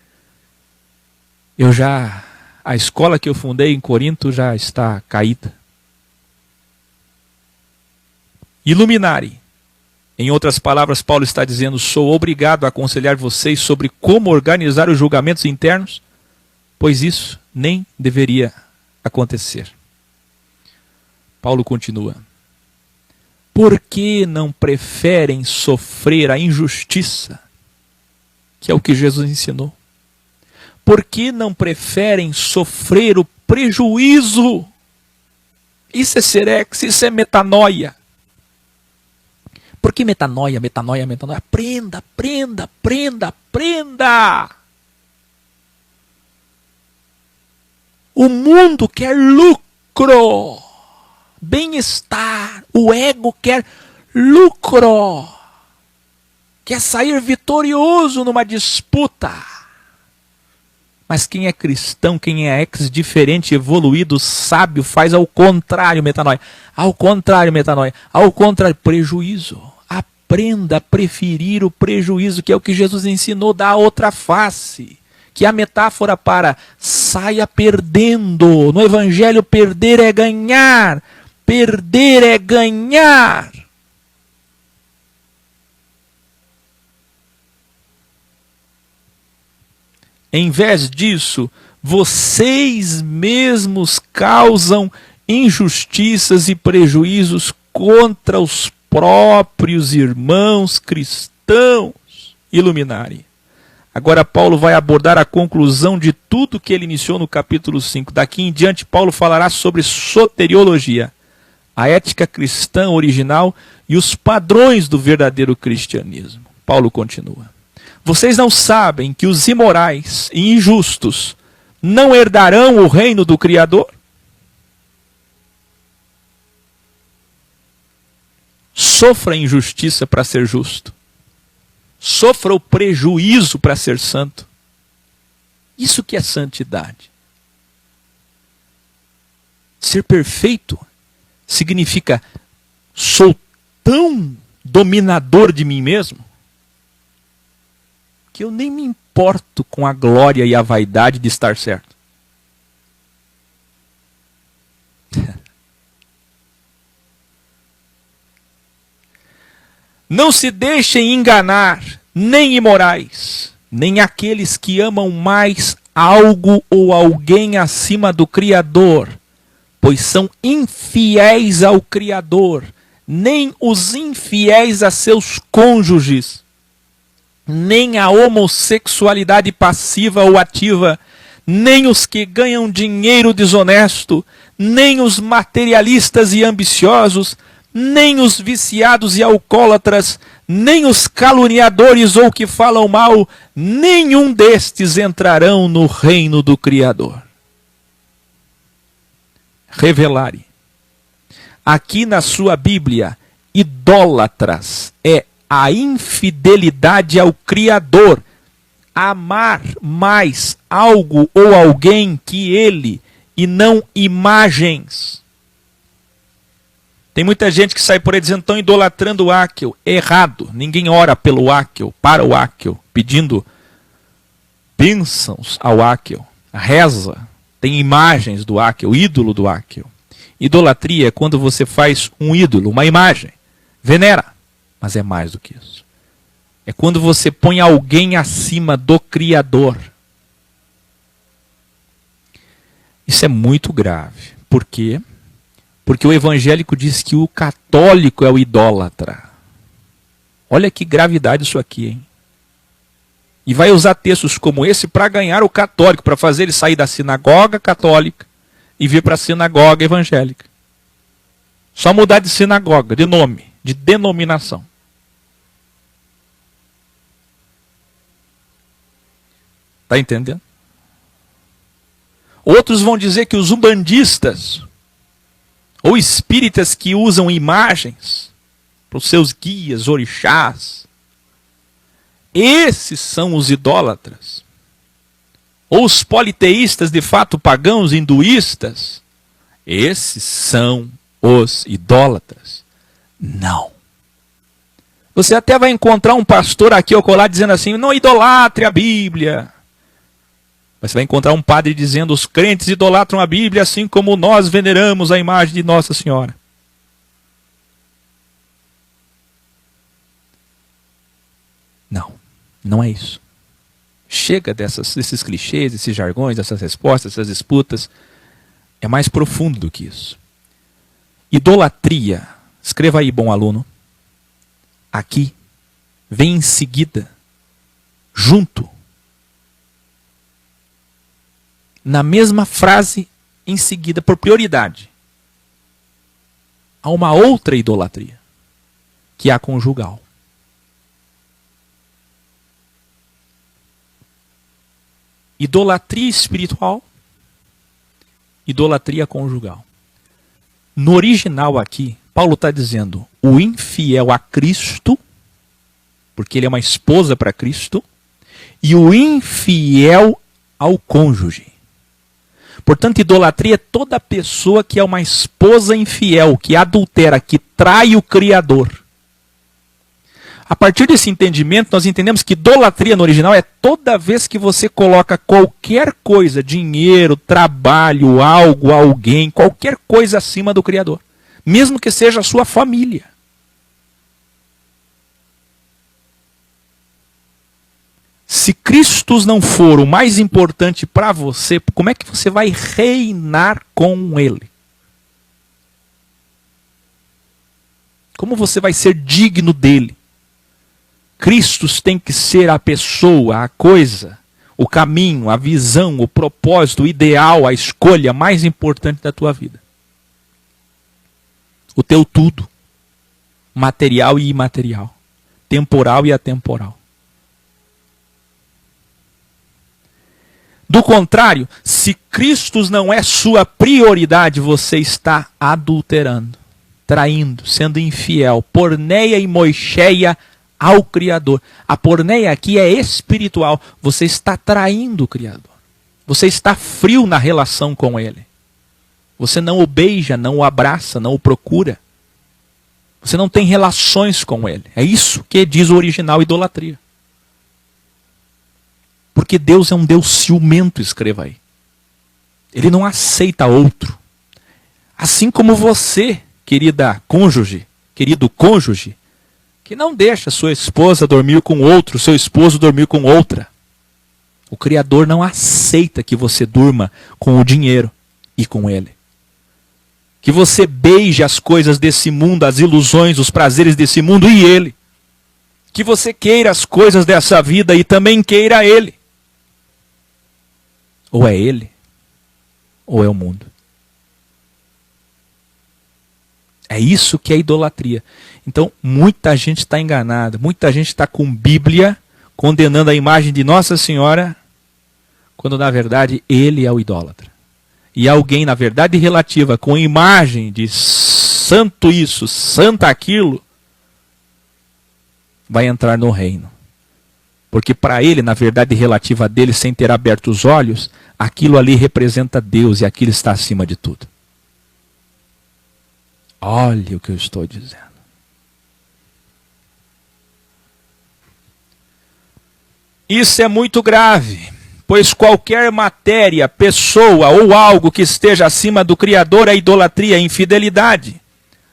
a escola que eu fundei em Corinto já está caída. Iluminari. Em outras palavras, Paulo está dizendo, sou obrigado a aconselhar vocês sobre como organizar os julgamentos internos, pois isso nem deveria acontecer. Paulo continua. Por que não preferem sofrer a injustiça, que é o que Jesus ensinou? Por que não preferem sofrer o prejuízo? Isso é serex, isso é metanoia. Por que metanoia, metanoia, metanoia? Aprenda, aprenda, aprenda, aprenda. O mundo quer lucro, bem-estar. O ego quer lucro. Quer sair vitorioso numa disputa. Mas quem é cristão, quem é ex-diferente, evoluído, sábio, faz ao contrário, metanoia. Ao contrário, metanoia. Ao contrário, prejuízo. Aprenda a preferir o prejuízo, que é o que Jesus ensinou, da outra face. Que é a metáfora para saia perdendo. No Evangelho, perder é ganhar. Perder é ganhar. Em vez disso, vocês mesmos causam injustiças e prejuízos contra os próprios irmãos cristãos. Iluminari. Agora Paulo vai abordar a conclusão de tudo que ele iniciou no capítulo 5. Daqui em diante, Paulo falará sobre soteriologia, a ética cristã original e os padrões do verdadeiro cristianismo. Paulo continua. Vocês não sabem que os imorais e injustos não herdarão o reino do Criador? Sofra a injustiça para ser justo. Sofra o prejuízo para ser santo. Isso que é santidade. Ser perfeito significa sou tão dominador de mim mesmo que eu nem me importo com a glória e a vaidade de estar certo. Não se deixem enganar, nem imorais, nem aqueles que amam mais algo ou alguém acima do Criador, pois são infiéis ao Criador, nem os infiéis a seus cônjuges, nem a homossexualidade passiva ou ativa, nem os que ganham dinheiro desonesto, nem os materialistas e ambiciosos, nem os viciados e alcoólatras, nem os caluniadores ou que falam mal, nenhum destes entrarão no reino do Criador. Revelare. Aqui na sua Bíblia, idólatras é a infidelidade ao Criador, amar mais algo ou alguém que ele e não imagens. Tem muita gente que sai por aí dizendo, estão idolatrando o Áquil. Errado, ninguém ora pelo Áquil, para o Áquil, pedindo bênçãos ao Áquil. Reza, tem imagens do Áquil, ídolo do Áquil. Idolatria é quando você faz um ídolo, uma imagem, venera. Mas é mais do que isso. É quando você põe alguém acima do Criador. Isso é muito grave. Por quê? Porque o evangélico diz que o católico é o idólatra. Olha que gravidade isso aqui, hein? E vai usar textos como esse para ganhar o católico, para fazer ele sair da sinagoga católica e vir para a sinagoga evangélica. Só mudar de sinagoga, de nome, de denominação. Está entendendo? Outros vão dizer que os umbandistas, ou espíritas que usam imagens para os seus guias, orixás, esses são os idólatras. Ou os politeístas, de fato pagãos, hinduístas, esses são os idólatras. Não. Você até vai encontrar um pastor aqui ou colar dizendo assim, não idolatre a Bíblia. Mas você vai encontrar um padre dizendo, os crentes idolatram a Bíblia assim como nós veneramos a imagem de Nossa Senhora. Não, não é isso. Chega desses clichês, desses jargões, dessas respostas, dessas disputas. É mais profundo do que isso. Idolatria, escreva aí, bom aluno. Aqui, vem em seguida, junto, na mesma frase, em seguida, por prioridade, há uma outra idolatria, que é a conjugal. Idolatria espiritual, idolatria conjugal. No original aqui, Paulo está dizendo o infiel a Cristo, porque ele é uma esposa para Cristo, e o infiel ao cônjuge. Portanto, idolatria é toda pessoa que é uma esposa infiel, que adultera, que trai o Criador. A partir desse entendimento, nós entendemos que idolatria no original é toda vez que você coloca qualquer coisa, dinheiro, trabalho, algo, alguém, qualquer coisa acima do Criador. Mesmo que seja a sua família. Se Cristo não for o mais importante para você, como é que você vai reinar com Ele? Como você vai ser digno dele? Cristo tem que ser a pessoa, a coisa, o caminho, a visão, o propósito, o ideal, a escolha mais importante da tua vida. O teu tudo, material e imaterial, temporal e atemporal. Do contrário, se Cristo não é sua prioridade, você está adulterando, traindo, sendo infiel, porneia e moixeia ao Criador. A porneia aqui é espiritual. Você está traindo o Criador. Você está frio na relação com Ele. Você não o beija, não o abraça, não o procura. Você não tem relações com Ele. É isso que diz o original idolatria. Porque Deus é um Deus ciumento, escreva aí. Ele não aceita outro. Assim como você, querida cônjuge, querido cônjuge, que não deixa sua esposa dormir com outro, seu esposo dormir com outra. O Criador não aceita que você durma com o dinheiro e com Ele. Que você beije as coisas desse mundo, as ilusões, os prazeres desse mundo e Ele. Que você queira as coisas dessa vida e também queira Ele. Ou é Ele, ou é o mundo. É isso que é idolatria. Então, muita gente está enganada, muita gente está com Bíblia, condenando a imagem de Nossa Senhora, quando na verdade Ele é o idólatra. E alguém, na verdade relativa, com imagem de santo isso, santa aquilo, vai entrar no reino. Porque para ele, na verdade relativa dele, sem ter aberto os olhos, aquilo ali representa Deus e aquilo está acima de tudo. Olha o que eu estou dizendo. Isso é muito grave, pois qualquer matéria, pessoa ou algo que esteja acima do Criador é idolatria, é infidelidade,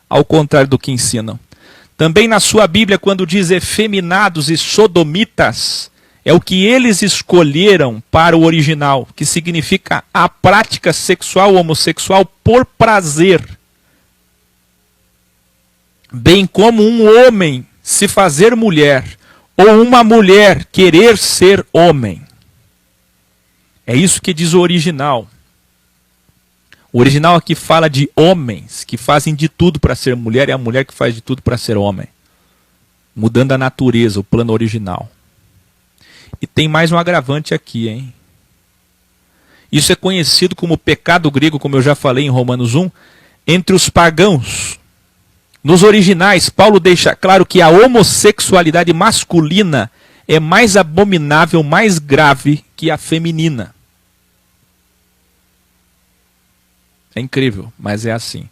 ao contrário do que ensinam. Também na sua Bíblia, quando diz efeminados e sodomitas, é o que eles escolheram para o original, que significa a prática sexual homossexual por prazer. Bem como um homem se fazer mulher, ou uma mulher querer ser homem. É isso que diz o original. O original aqui fala de homens que fazem de tudo para ser mulher e a mulher que faz de tudo para ser homem. Mudando a natureza, o plano original. E tem mais um agravante aqui, hein? Isso é conhecido como pecado grego, como eu já falei em Romanos 1, entre os pagãos. Nos originais, Paulo deixa claro que a homossexualidade masculina é mais abominável, mais grave que a feminina. É incrível, mas é assim.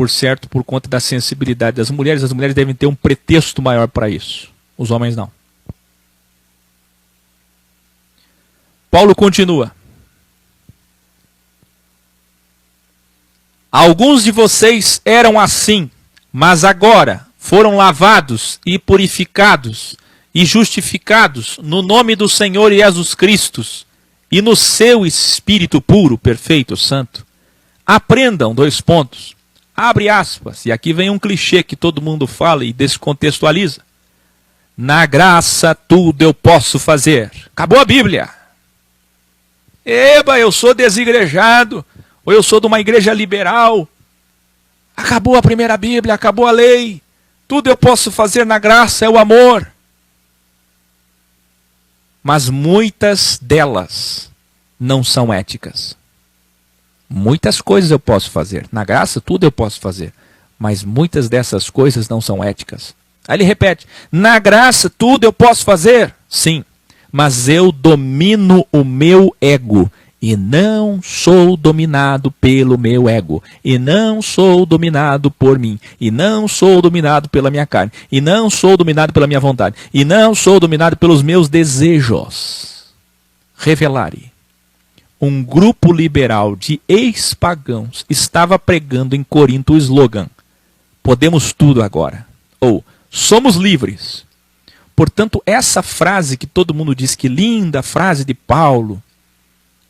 por certo, por conta da sensibilidade das mulheres. As mulheres devem ter um pretexto maior para isso. Os homens não. Paulo continua. Alguns de vocês eram assim, mas agora foram lavados e purificados e justificados no nome do Senhor Jesus Cristo e no seu Espírito puro, perfeito, santo. Aprendam, abre aspas, e aqui vem um clichê que todo mundo fala e descontextualiza. Na graça tudo eu posso fazer. Acabou a Bíblia. Eba, eu sou desigrejado, ou eu sou de uma igreja liberal. Acabou a primeira Bíblia, acabou a lei. Tudo eu posso fazer na graça, é o amor. Mas muitas delas não são éticas. Muitas coisas eu posso fazer. Na graça, tudo eu posso fazer. Mas muitas dessas coisas não são éticas. Aí ele repete, na graça, tudo eu posso fazer. Sim, mas eu domino o meu ego. E não sou dominado pelo meu ego. E não sou dominado por mim. E não sou dominado pela minha carne. E não sou dominado pela minha vontade. E não sou dominado pelos meus desejos. Revelare. Um grupo liberal de ex-pagãos estava pregando em Corinto o slogan: podemos tudo agora. Ou, somos livres. Portanto, essa frase que todo mundo diz que linda, frase de Paulo,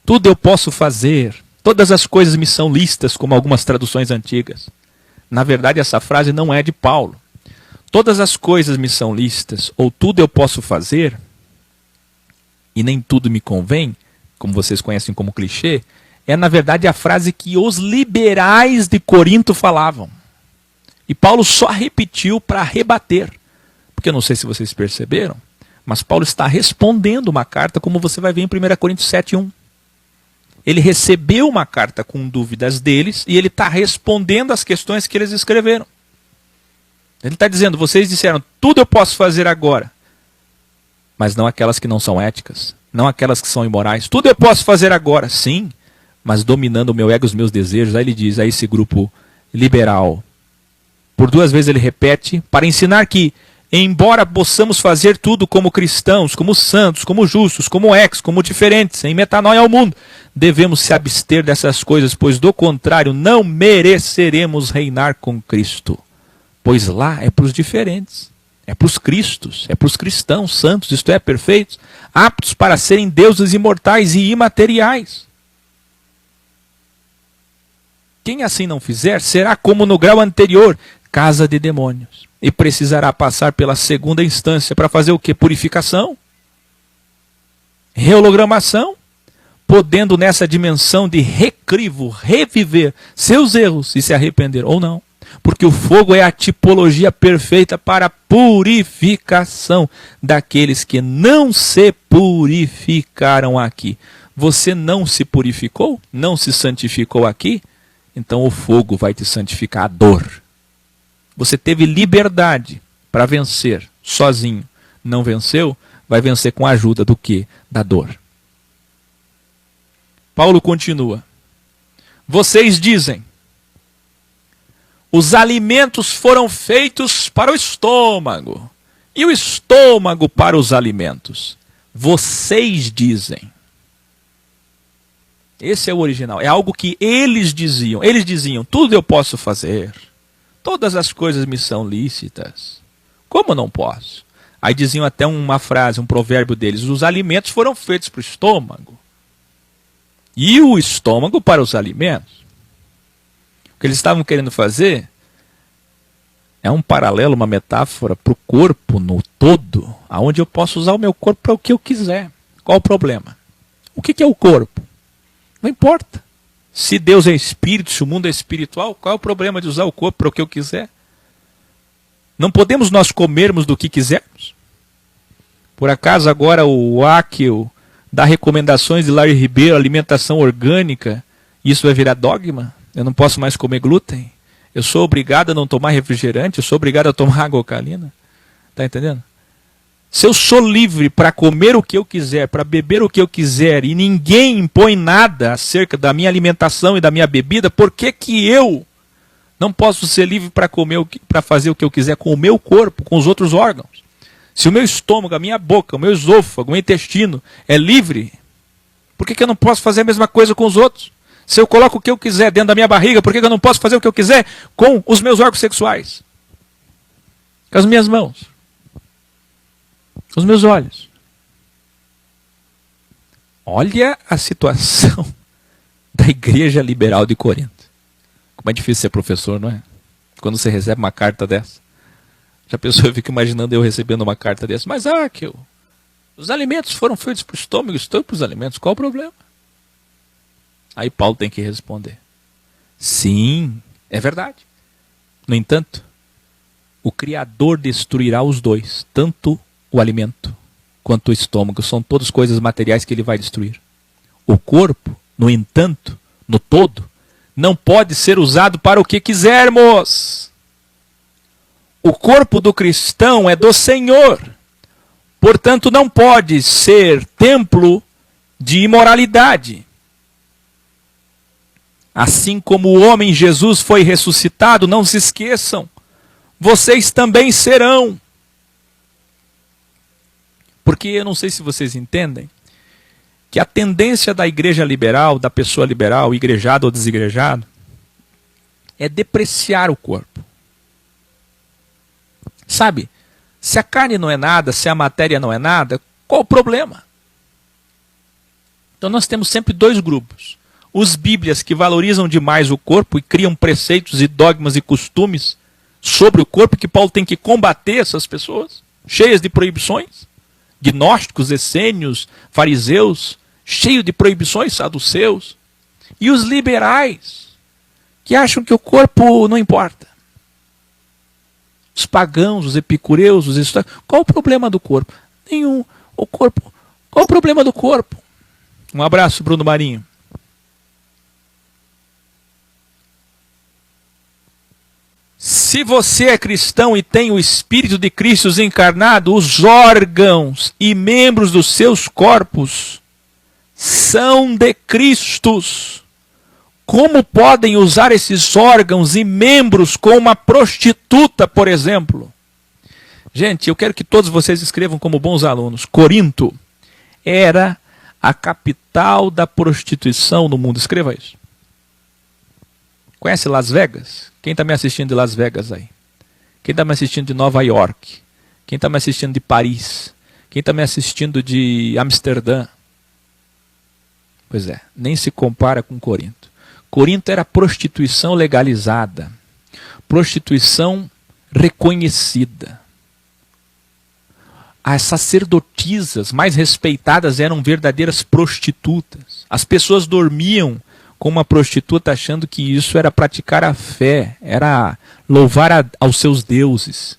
tudo eu posso fazer, todas as coisas me são lícitas, como algumas traduções antigas. Na verdade, essa frase não é de Paulo. Todas as coisas me são lícitas, ou tudo eu posso fazer, e nem tudo me convém, como vocês conhecem como clichê, é na verdade a frase que os liberais de Corinto falavam. E Paulo só repetiu para rebater. Porque eu não sei se vocês perceberam, mas Paulo está respondendo uma carta, como você vai ver em 1 Coríntios 7:1. Ele recebeu uma carta com dúvidas deles e ele está respondendo as questões que eles escreveram. Ele está dizendo, vocês disseram, tudo eu posso fazer agora, mas não aquelas que não são éticas, não aquelas que são imorais. Tudo eu posso fazer agora, sim, mas dominando o meu ego e os meus desejos. Aí ele diz a esse grupo liberal, por 2 vezes ele repete, para ensinar que, embora possamos fazer tudo como cristãos, como santos, como justos, como como diferentes, em metanoia ao mundo, devemos se abster dessas coisas, pois do contrário não mereceremos reinar com Cristo. Pois lá é para os diferentes, é para os cristos, é para os cristãos santos, isto é, perfeitos, aptos para serem deuses imortais e imateriais. Quem assim não fizer, será como no grau anterior, casa de demônios. E precisará passar pela segunda instância para fazer o quê? Purificação, rehologramação, podendo nessa dimensão de recrivo, reviver seus erros e se arrepender ou não. Porque o fogo é a tipologia perfeita para a purificação daqueles que não se purificaram aqui. Você não se purificou? Não se santificou aqui? Então o fogo vai te santificar, a dor. Você teve liberdade para vencer sozinho. Não venceu? Vai vencer com a ajuda do quê? Da dor. Paulo continua. Vocês dizem, os alimentos foram feitos para o estômago, e o estômago para os alimentos. Vocês dizem. Esse é o original. É algo que eles diziam. Eles diziam, tudo eu posso fazer. Todas as coisas me são lícitas. Como não posso? Aí diziam até uma frase, um provérbio deles. Os alimentos foram feitos para o estômago. E o estômago para os alimentos. O que eles estavam querendo fazer é um paralelo, uma metáfora para o corpo no todo. Onde eu posso usar o meu corpo para o que eu quiser. Qual o problema? O que é o corpo? Não importa. Se Deus é espírito, se o mundo é espiritual, qual é o problema de usar o corpo para o que eu quiser? Não podemos nós comermos do que quisermos? Por acaso agora o Áquil dá recomendações de Larry Ribeiro, alimentação orgânica, isso vai virar dogma? Eu não posso mais comer glúten? Eu sou obrigado a não tomar refrigerante? Eu sou obrigado a tomar água alcalina? Está entendendo? Se eu sou livre para comer o que eu quiser, para beber o que eu quiser, e ninguém impõe nada acerca da minha alimentação e da minha bebida, por que que eu Não posso ser livre para fazer o que eu quiser com o meu corpo, com os outros órgãos. Se o meu estômago, a minha boca, o meu esôfago, o meu intestino é livre, por que eu não posso fazer a mesma coisa com os outros? Se eu coloco o que eu quiser dentro da minha barriga, por que eu não posso fazer o que eu quiser com os meus órgãos sexuais? Com as minhas mãos, os meus olhos. Olha a situação da Igreja Liberal de Corinto. Como é difícil ser professor, não é? Quando você recebe uma carta dessa. Já pensou, eu fico imaginando eu recebendo uma carta dessa. Mas, os alimentos foram feitos para o estômago, estou para os alimentos, qual o problema? Aí Paulo tem que responder. Sim, é verdade. No entanto, o Criador destruirá os dois, tanto o alimento quanto o estômago. São todas coisas materiais que ele vai destruir. O corpo, no entanto, no todo, não pode ser usado para o que quisermos. O corpo do cristão é do Senhor. Portanto, não pode ser templo de imoralidade. Assim como o homem Jesus foi ressuscitado, não se esqueçam, vocês também serão. Porque eu não sei se vocês entendem, que a tendência da igreja liberal, da pessoa liberal, igrejado ou desigrejado, é depreciar o corpo. Sabe, se a carne não é nada, se a matéria não é nada, qual o problema? Então nós temos sempre dois grupos. Os bíblias que valorizam demais o corpo e criam preceitos e dogmas e costumes sobre o corpo, que Paulo tem que combater essas pessoas, cheias de proibições. Gnósticos, essênios, fariseus, cheio de proibições, saduceus. E os liberais, que acham que o corpo não importa. Os pagãos, os epicureus, os históricos. Qual o problema do corpo? Nenhum. O corpo. Qual o problema do corpo? Um abraço, Bruno Marinho. Se você é cristão e tem o Espírito de Cristo encarnado, os órgãos e membros dos seus corpos são de Cristo. Como podem usar esses órgãos e membros com uma prostituta, por exemplo? Gente, eu quero que todos vocês escrevam como bons alunos. Corinto era a capital da prostituição no mundo. Escreva isso. Conhece Las Vegas? Quem está me assistindo de Las Vegas aí? Quem está me assistindo de Nova York? Quem está me assistindo de Paris? Quem está me assistindo de Amsterdã? Pois é, nem se compara com Corinto. Corinto era prostituição legalizada. Prostituição reconhecida. As sacerdotisas mais respeitadas eram verdadeiras prostitutas. As pessoas dormiam com uma prostituta achando que isso era praticar a fé, era louvar aos seus deuses.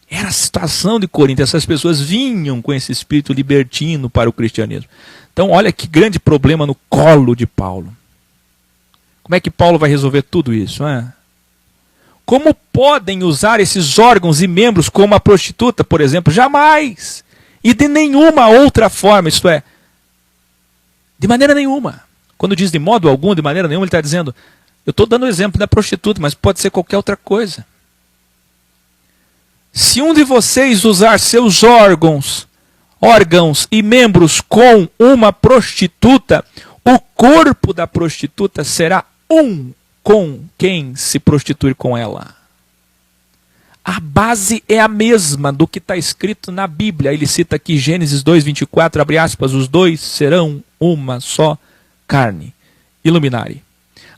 Era a situação de Corinto. Essas pessoas vinham com esse espírito libertino para o cristianismo. Então olha que grande problema no colo de Paulo. Como é que Paulo vai resolver tudo isso? Como podem usar esses órgãos e membros como uma prostituta, por exemplo? Jamais! E de nenhuma outra forma, isto é, de maneira nenhuma. Quando diz de modo algum, de maneira nenhuma, ele está dizendo, eu estou dando o exemplo da prostituta, mas pode ser qualquer outra coisa. Se um de vocês usar seus órgãos e membros com uma prostituta, o corpo da prostituta será um com quem se prostituir com ela. A base é a mesma do que está escrito na Bíblia. Ele cita aqui Gênesis 2:24, abre aspas, os dois serão uma só carne. Iluminari.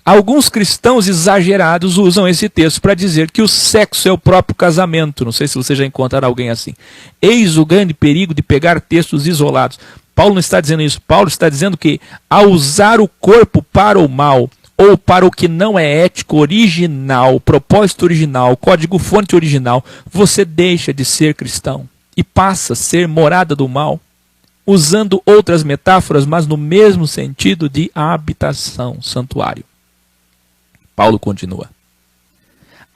Alguns cristãos exagerados usam esse texto para dizer que o sexo é o próprio casamento. Não sei se você já encontrará alguém assim. Eis o grande perigo de pegar textos isolados. Paulo não está dizendo isso. Paulo está dizendo que ao usar o corpo para o mal, ou para o que não é ético original, propósito original, código-fonte original, você deixa de ser cristão e passa a ser morada do mal, usando outras metáforas, mas no mesmo sentido de habitação, santuário. Paulo continua.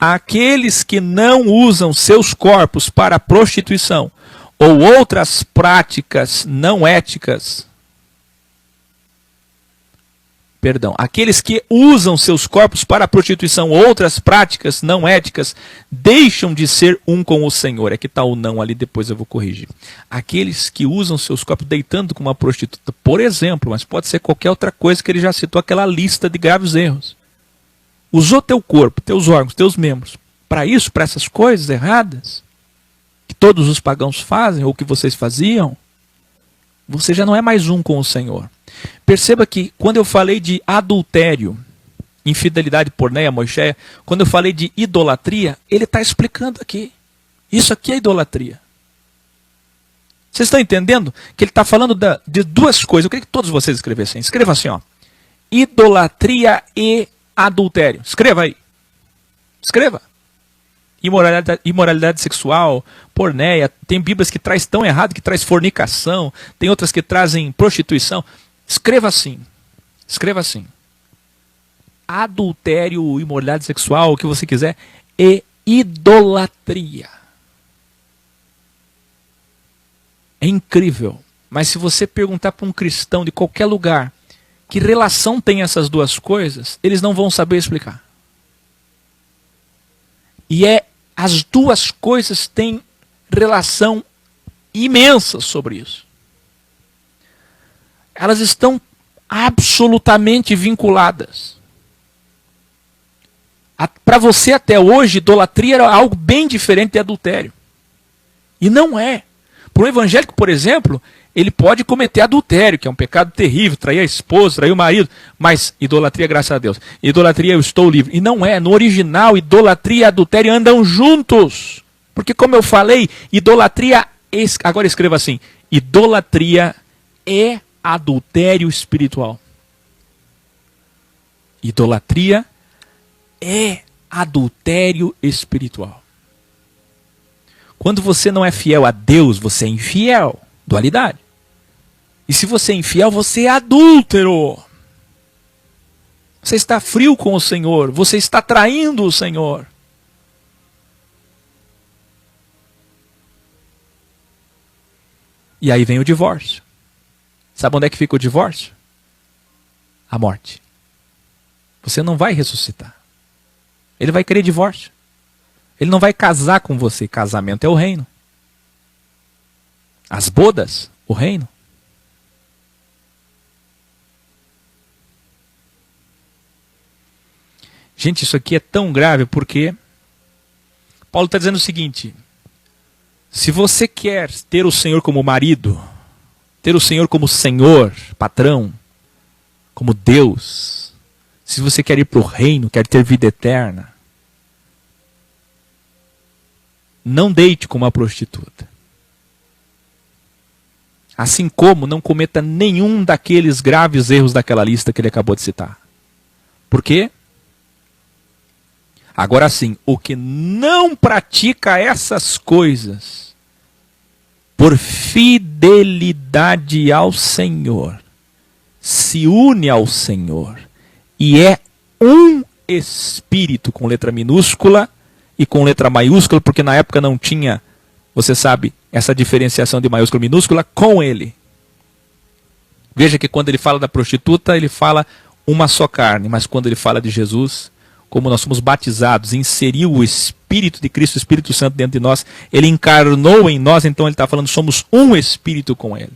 Aqueles que não usam seus corpos para prostituição ou outras práticas não éticas, aqueles que usam seus corpos para a prostituição ou outras práticas não éticas, deixam de ser um com o Senhor. É que está o não ali, depois eu vou corrigir. Aqueles que usam seus corpos deitando com uma prostituta, por exemplo, mas pode ser qualquer outra coisa que ele já citou, aquela lista de graves erros. Usou teu corpo, teus órgãos, teus membros, para isso, para essas coisas erradas, que todos os pagãos fazem, ou que vocês faziam, você já não é mais um com o Senhor. Perceba que quando eu falei de adultério, infidelidade, porneia, moixéia, quando eu falei de idolatria, ele está explicando aqui. Isso aqui é idolatria. Vocês estão entendendo que ele está falando de duas coisas? Eu queria que todos vocês escrevessem. Escreva assim, ó. Idolatria e adultério. Escreva aí. Escreva. Imoralidade sexual, porneia, tem bíblias que traz tão errado, que traz fornicação, tem outras que trazem prostituição. Escreva assim, adultério, imoralidade sexual, o que você quiser, e idolatria. É incrível, mas se você perguntar para um cristão de qualquer lugar, que relação tem essas duas coisas, eles não vão saber explicar. E as duas coisas têm relação imensa sobre isso. Elas estão absolutamente vinculadas. Para você até hoje, idolatria era algo bem diferente de adultério. E não é. Para um evangélico, por exemplo, ele pode cometer adultério, que é um pecado terrível, trair a esposa, trair o marido, mas idolatria, graças a Deus. Idolatria, eu estou livre. E não é. No original, idolatria e adultério andam juntos. Porque, como eu falei, idolatria, agora escreva assim, idolatria é adultério espiritual. Idolatria é adultério espiritual. Quando você não é fiel a Deus, você é infiel. Dualidade. E se você é infiel, você é adúltero. Você está frio com o Senhor. Você está traindo o Senhor. E aí vem o divórcio. Sabe onde é que fica o divórcio? A morte. Você não vai ressuscitar. Ele vai querer divórcio. Ele não vai casar com você. Casamento é o reino. As bodas, o reino. Gente, isso aqui é tão grave porque Paulo está dizendo o seguinte: se você quer ter o Senhor como marido, ter o Senhor como Senhor, patrão, como Deus, se você quer ir para o reino, quer ter vida eterna, não deite com uma prostituta. Assim como não cometa nenhum daqueles graves erros daquela lista que ele acabou de citar. Por quê? Agora sim, o que não pratica essas coisas por fidelidade ao Senhor, se une ao Senhor e é um espírito, com letra minúscula e com letra maiúscula, porque na época não tinha, você sabe, essa diferenciação de maiúscula e minúscula, com ele. Veja que quando ele fala da prostituta, ele fala uma só carne, mas quando ele fala de Jesus, como nós somos batizados, inseriu o Espírito de Cristo, o Espírito Santo dentro de nós, ele encarnou em nós, então ele está falando, somos um Espírito com ele.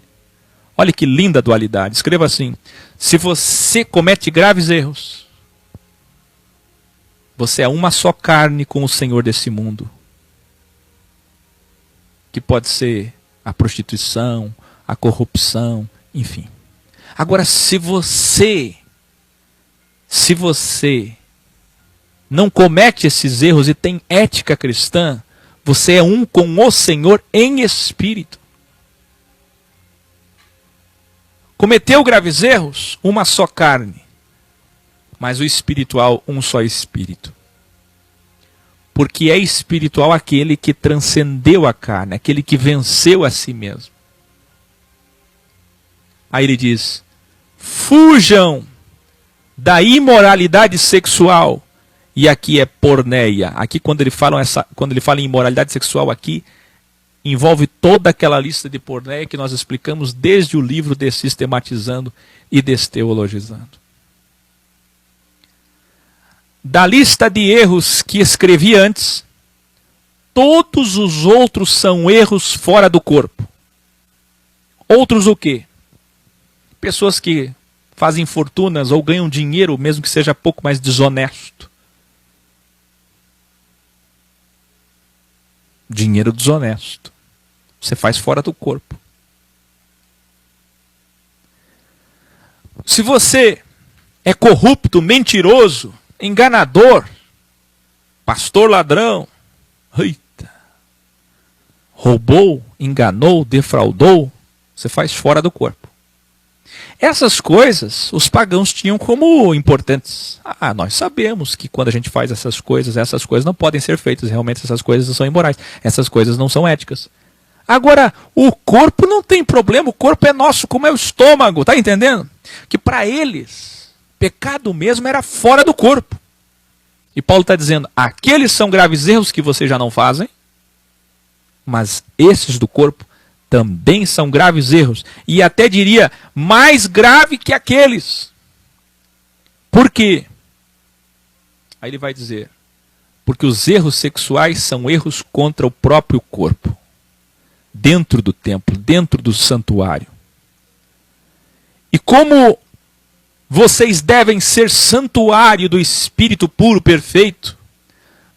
Olha que linda dualidade. Escreva assim: se você comete graves erros, você é uma só carne com o Senhor desse mundo. Que pode ser a prostituição, a corrupção, enfim. Agora, se você não comete esses erros e tem ética cristã, você é um com o Senhor em espírito. Cometeu graves erros? Uma só carne. Mas o espiritual, um só espírito. Porque é espiritual aquele que transcendeu a carne, aquele que venceu a si mesmo. Aí ele diz: fujam da imoralidade sexual. E aqui é porneia. Aqui quando ele fala em imoralidade sexual, aqui envolve toda aquela lista de porneia que nós explicamos desde o livro de Sistematizando e Desteologizando. da lista de erros que escrevi antes, todos os outros são erros fora do corpo. Outros o quê? Pessoas que fazem fortunas ou ganham dinheiro, mesmo que seja pouco mais desonesto. Dinheiro desonesto. Você faz fora do corpo. Se você é corrupto, mentiroso, enganador, pastor ladrão, eita, roubou, enganou, defraudou, você faz fora do corpo. Essas coisas os pagãos tinham como importantes. Nós sabemos que quando a gente faz essas coisas não podem ser feitas. Realmente essas coisas são imorais. Essas coisas não são éticas. Agora, o corpo não tem problema. O corpo é nosso, como é o estômago. Tá entendendo? Que para eles, pecado mesmo era fora do corpo. E Paulo está dizendo, aqueles são graves erros que vocês já não fazem, mas esses do corpo também são graves erros. E até diria, mais grave que aqueles. Por quê? Aí ele vai dizer, porque os erros sexuais são erros contra o próprio corpo. Dentro do templo, dentro do santuário. E como vocês devem ser santuário do Espírito puro, perfeito,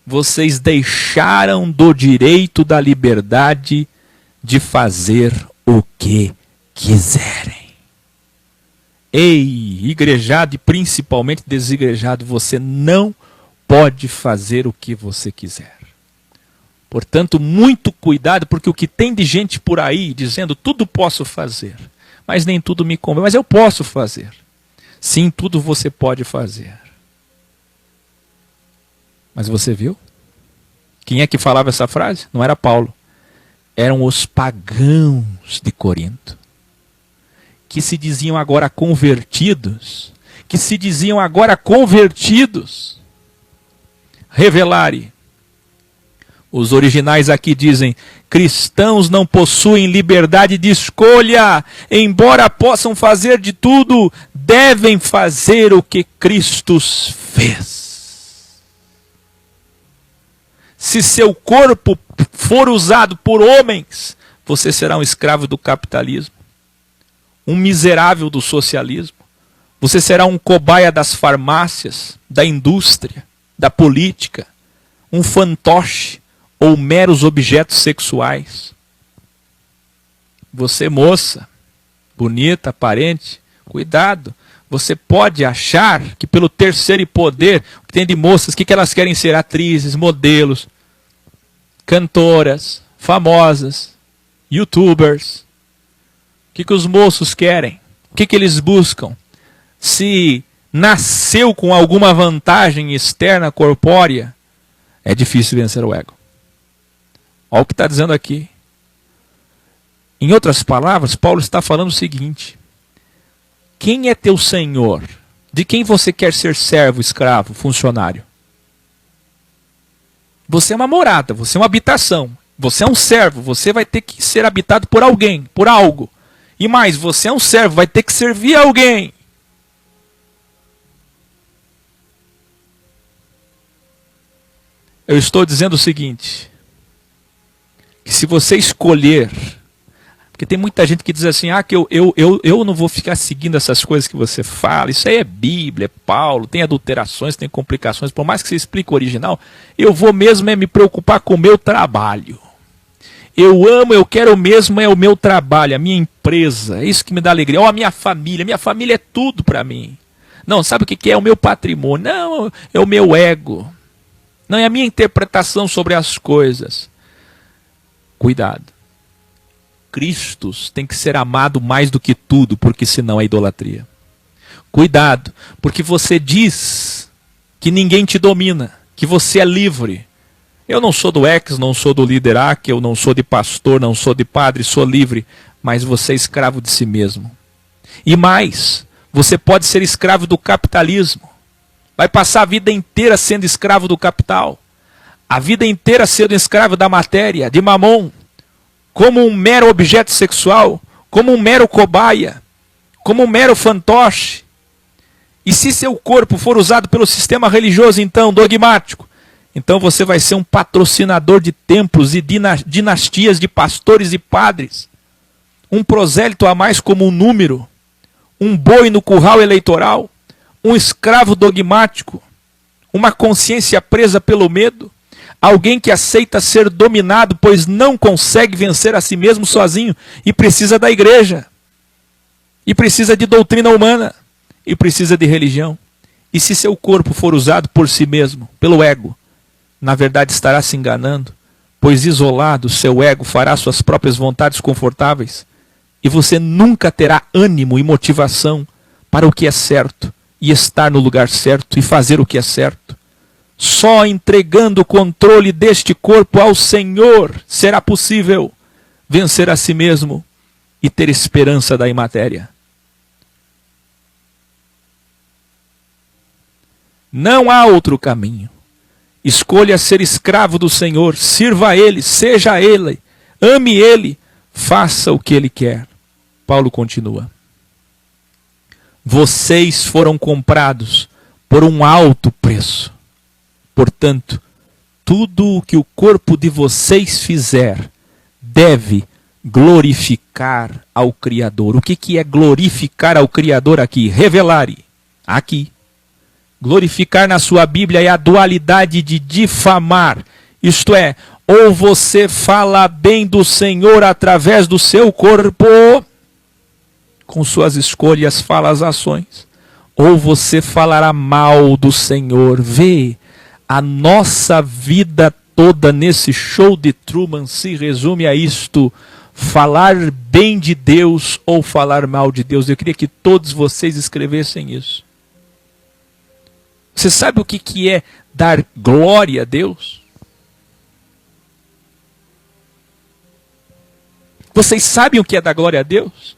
vocês deixaram do direito da liberdade de fazer o que quiserem. Ei, igrejado e principalmente desigrejado, você não pode fazer o que você quiser. Portanto, muito cuidado, porque o que tem de gente por aí dizendo tudo posso fazer, mas nem tudo me convém, mas eu posso fazer. Sim, tudo você pode fazer. Mas você viu? Quem é que falava essa frase? Não era Paulo. Eram os pagãos de Corinto, que se diziam agora convertidos, Revelare. Os originais aqui dizem, cristãos não possuem liberdade de escolha, embora possam fazer de tudo, devem fazer o que Cristo fez. Se seu corpo for usado por homens, você será um escravo do capitalismo, um miserável do socialismo, você será um cobaia das farmácias, da indústria, da política, um fantoche ou meros objetos sexuais. Você, moça, bonita, aparente, cuidado. Você pode achar que pelo terceiro poder, o que tem de moças, o que elas querem ser? Atrizes, modelos, cantoras, famosas, youtubers. O que os moços querem? O que eles buscam? Se nasceu com alguma vantagem externa, corpórea, é difícil vencer o ego. Olha o que está dizendo aqui. Em outras palavras, Paulo está falando o seguinte: quem é teu senhor? De quem você quer ser servo, escravo, funcionário? Você é uma morada, você é uma habitação. Você é um servo, você vai ter que ser habitado por alguém, por algo. E mais, você é um servo, vai ter que servir a alguém. Eu estou dizendo o seguinte, que se você escolher, porque tem muita gente que diz assim, que eu não vou ficar seguindo essas coisas que você fala, isso aí é Bíblia, é Paulo, tem adulterações, tem complicações, por mais que você explique o original, eu vou mesmo me preocupar com o meu trabalho. Eu quero mesmo o meu trabalho, a minha empresa, é isso que me dá alegria, ou a minha família é tudo para mim. Não, sabe o que é? O meu patrimônio, não, é o meu ego, não é a minha interpretação sobre as coisas. Cuidado. Cristo tem que ser amado mais do que tudo, porque senão é idolatria. Cuidado, porque você diz que ninguém te domina, que você é livre. Eu não sou do ex, não sou do líder A, que eu não sou de pastor, não sou de padre, sou livre, mas você é escravo de si mesmo. E mais, você pode ser escravo do capitalismo. Vai passar a vida inteira sendo escravo do capital. A vida inteira sendo escravo da matéria, de mamon, como um mero objeto sexual, como um mero cobaia, como um mero fantoche. E se seu corpo for usado pelo sistema religioso, então, dogmático, então você vai ser um patrocinador de templos e dinastias de pastores e padres. Um prosélito a mais como um número. Um boi no curral eleitoral. Um escravo dogmático. Uma consciência presa pelo medo. Alguém que aceita ser dominado, pois não consegue vencer a si mesmo sozinho e precisa da igreja. E precisa de doutrina humana. E precisa de religião. E se seu corpo for usado por si mesmo, pelo ego, na verdade estará se enganando, pois isolado seu ego fará suas próprias vontades confortáveis e você nunca terá ânimo e motivação para o que é certo e estar no lugar certo e fazer o que é certo. Só entregando o controle deste corpo ao Senhor será possível vencer a si mesmo e ter esperança da imatéria. Não há outro caminho. Escolha ser escravo do Senhor, sirva a Ele, seja Ele, ame Ele, faça o que Ele quer. Paulo continua. Vocês foram comprados por um alto preço. Portanto, tudo o que o corpo de vocês fizer deve glorificar ao Criador. O que é glorificar ao Criador aqui? Revelare. Aqui. Glorificar na sua Bíblia é a dualidade de difamar. Isto é, ou você fala bem do Senhor através do seu corpo, com suas escolhas, falas, ações, ou você falará mal do Senhor. Vê, a nossa vida toda nesse show de Truman se resume a isto: falar bem de Deus ou falar mal de Deus. Eu queria que todos vocês escrevessem isso. Você sabe o que é dar glória a Deus? Vocês sabem o que é dar glória a Deus?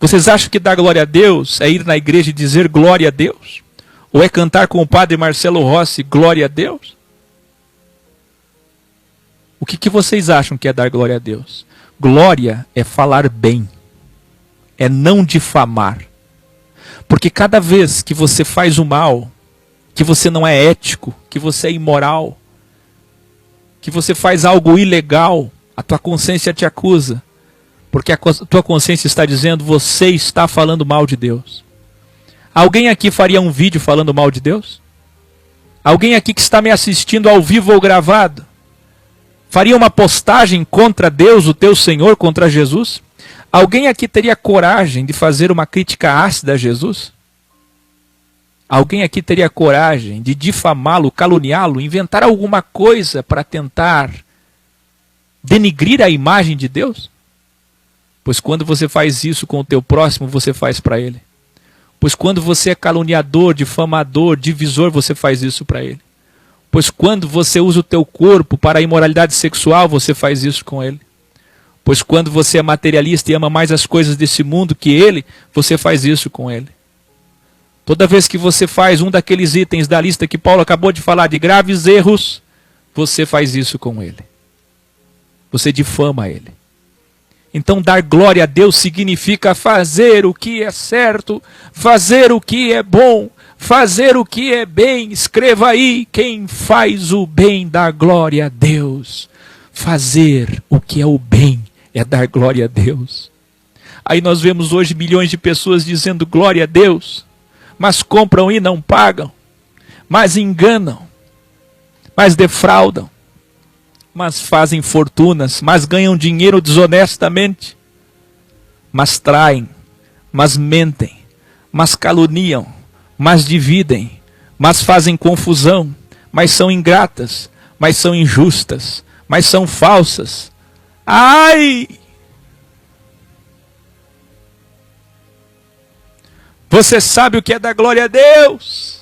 Vocês acham que dar glória a Deus é ir na igreja e dizer glória a Deus? Ou é cantar com o padre Marcelo Rossi, glória a Deus? O que vocês acham que é dar glória a Deus? Glória é falar bem, é não difamar. Porque cada vez que você faz o mal, que você não é ético, que você é imoral, que você faz algo ilegal, a tua consciência te acusa, porque a tua consciência está dizendo: você está falando mal de Deus. Alguém aqui faria um vídeo falando mal de Deus? Alguém aqui que está me assistindo ao vivo ou gravado faria uma postagem contra Deus, o teu Senhor, contra Jesus? Alguém aqui teria coragem de fazer uma crítica ácida a Jesus? Alguém aqui teria coragem de difamá-lo, caluniá-lo, inventar alguma coisa para tentar denigrir a imagem de Deus? Pois quando você faz isso com o teu próximo, você faz para ele. Pois quando você é caluniador, difamador, divisor, você faz isso para ele. Pois quando você usa o teu corpo para a imoralidade sexual, você faz isso com ele. Pois quando você é materialista e ama mais as coisas desse mundo que ele, você faz isso com ele. Toda vez que você faz um daqueles itens da lista que Paulo acabou de falar, de graves erros, você faz isso com ele. Você difama ele. Então dar glória a Deus significa fazer o que é certo, fazer o que é bom, fazer o que é bem. Escreva aí: quem faz o bem dá glória a Deus. Fazer o que é o bem é dar glória a Deus. Aí nós vemos hoje milhões de pessoas dizendo glória a Deus, mas compram e não pagam, mas enganam, mas defraudam, mas fazem fortunas, mas ganham dinheiro desonestamente, mas traem, mas mentem, mas caluniam, mas dividem, mas fazem confusão, mas são ingratas, mas são injustas, mas são falsas. Ai! Você sabe o que é dar glória a Deus?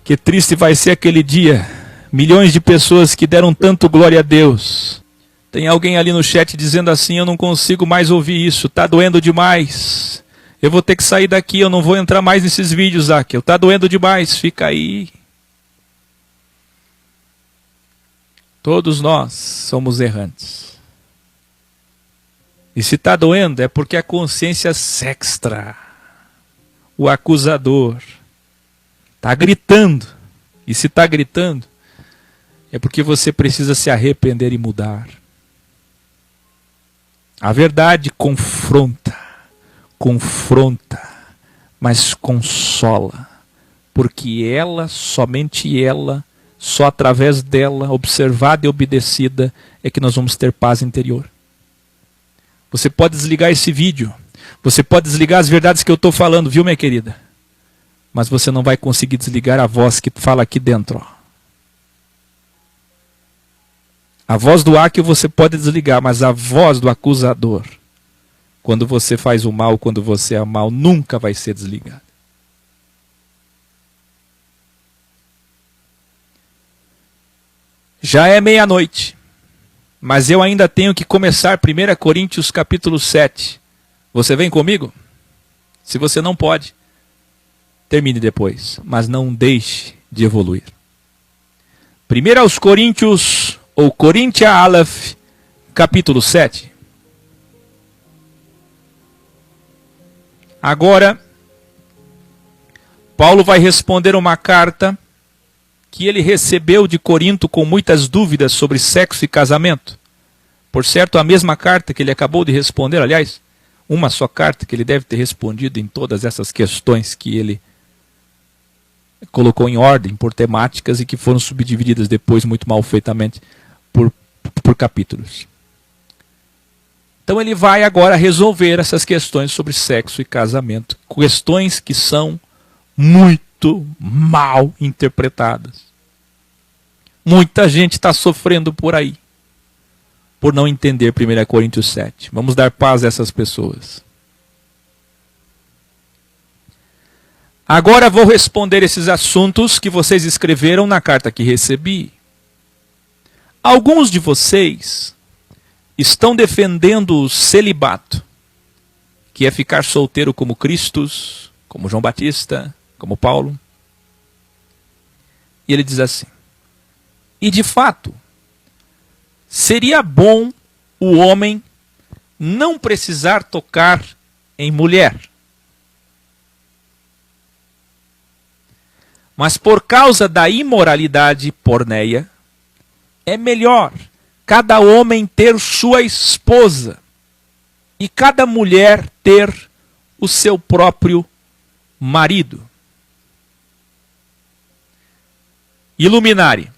Que triste vai ser aquele dia. Milhões de pessoas que deram tanto glória a Deus. Tem alguém ali no chat dizendo assim: eu não consigo mais ouvir isso, tá doendo demais. Eu vou ter que sair daqui, eu não vou entrar mais nesses vídeos aqui. Tá doendo demais, fica aí. Todos nós somos errantes. E se está doendo é porque a consciência sextra. o acusador. Está gritando. E se está gritando, é porque você precisa se arrepender e mudar. A verdade confronta, mas consola. Porque ela, somente ela, só através dela, observada e obedecida, é que nós vamos ter paz interior. Você pode desligar esse vídeo. Você pode desligar as verdades que eu estou falando, viu, minha querida? Mas você não vai conseguir desligar a voz que fala aqui dentro. Ó. A voz do Áquio você pode desligar, mas a voz do acusador, quando você faz o mal, quando você é mal, nunca vai ser desligada. Já é meia-noite, mas eu ainda tenho que começar 1 Coríntios capítulo 7. Você vem comigo? Se você não pode, termine depois, mas não deixe de evoluir. 1 aos Coríntios, ou Coríntia Aleph, capítulo 7. Agora, Paulo vai responder uma carta que ele recebeu de Corinto com muitas dúvidas sobre sexo e casamento. Por certo, a mesma carta que ele acabou de responder, aliás, uma só carta que ele deve ter respondido em todas essas questões que ele colocou em ordem por temáticas e que foram subdivididas depois muito mal feitamente por capítulos. Então ele vai agora resolver essas questões sobre sexo e casamento. Questões que são muito mal interpretadas. Muita gente está sofrendo por aí, por não entender 1 Coríntios 7. Vamos dar paz a essas pessoas. Agora vou responder esses assuntos que vocês escreveram na carta que recebi. Alguns de vocês estão defendendo o celibato, que é ficar solteiro como Cristo, como João Batista, como Paulo. E ele diz assim: e de fato, seria bom o homem não precisar tocar em mulher. Mas por causa da imoralidade porneia, é melhor cada homem ter sua esposa e cada mulher ter o seu próprio marido. Iluminare.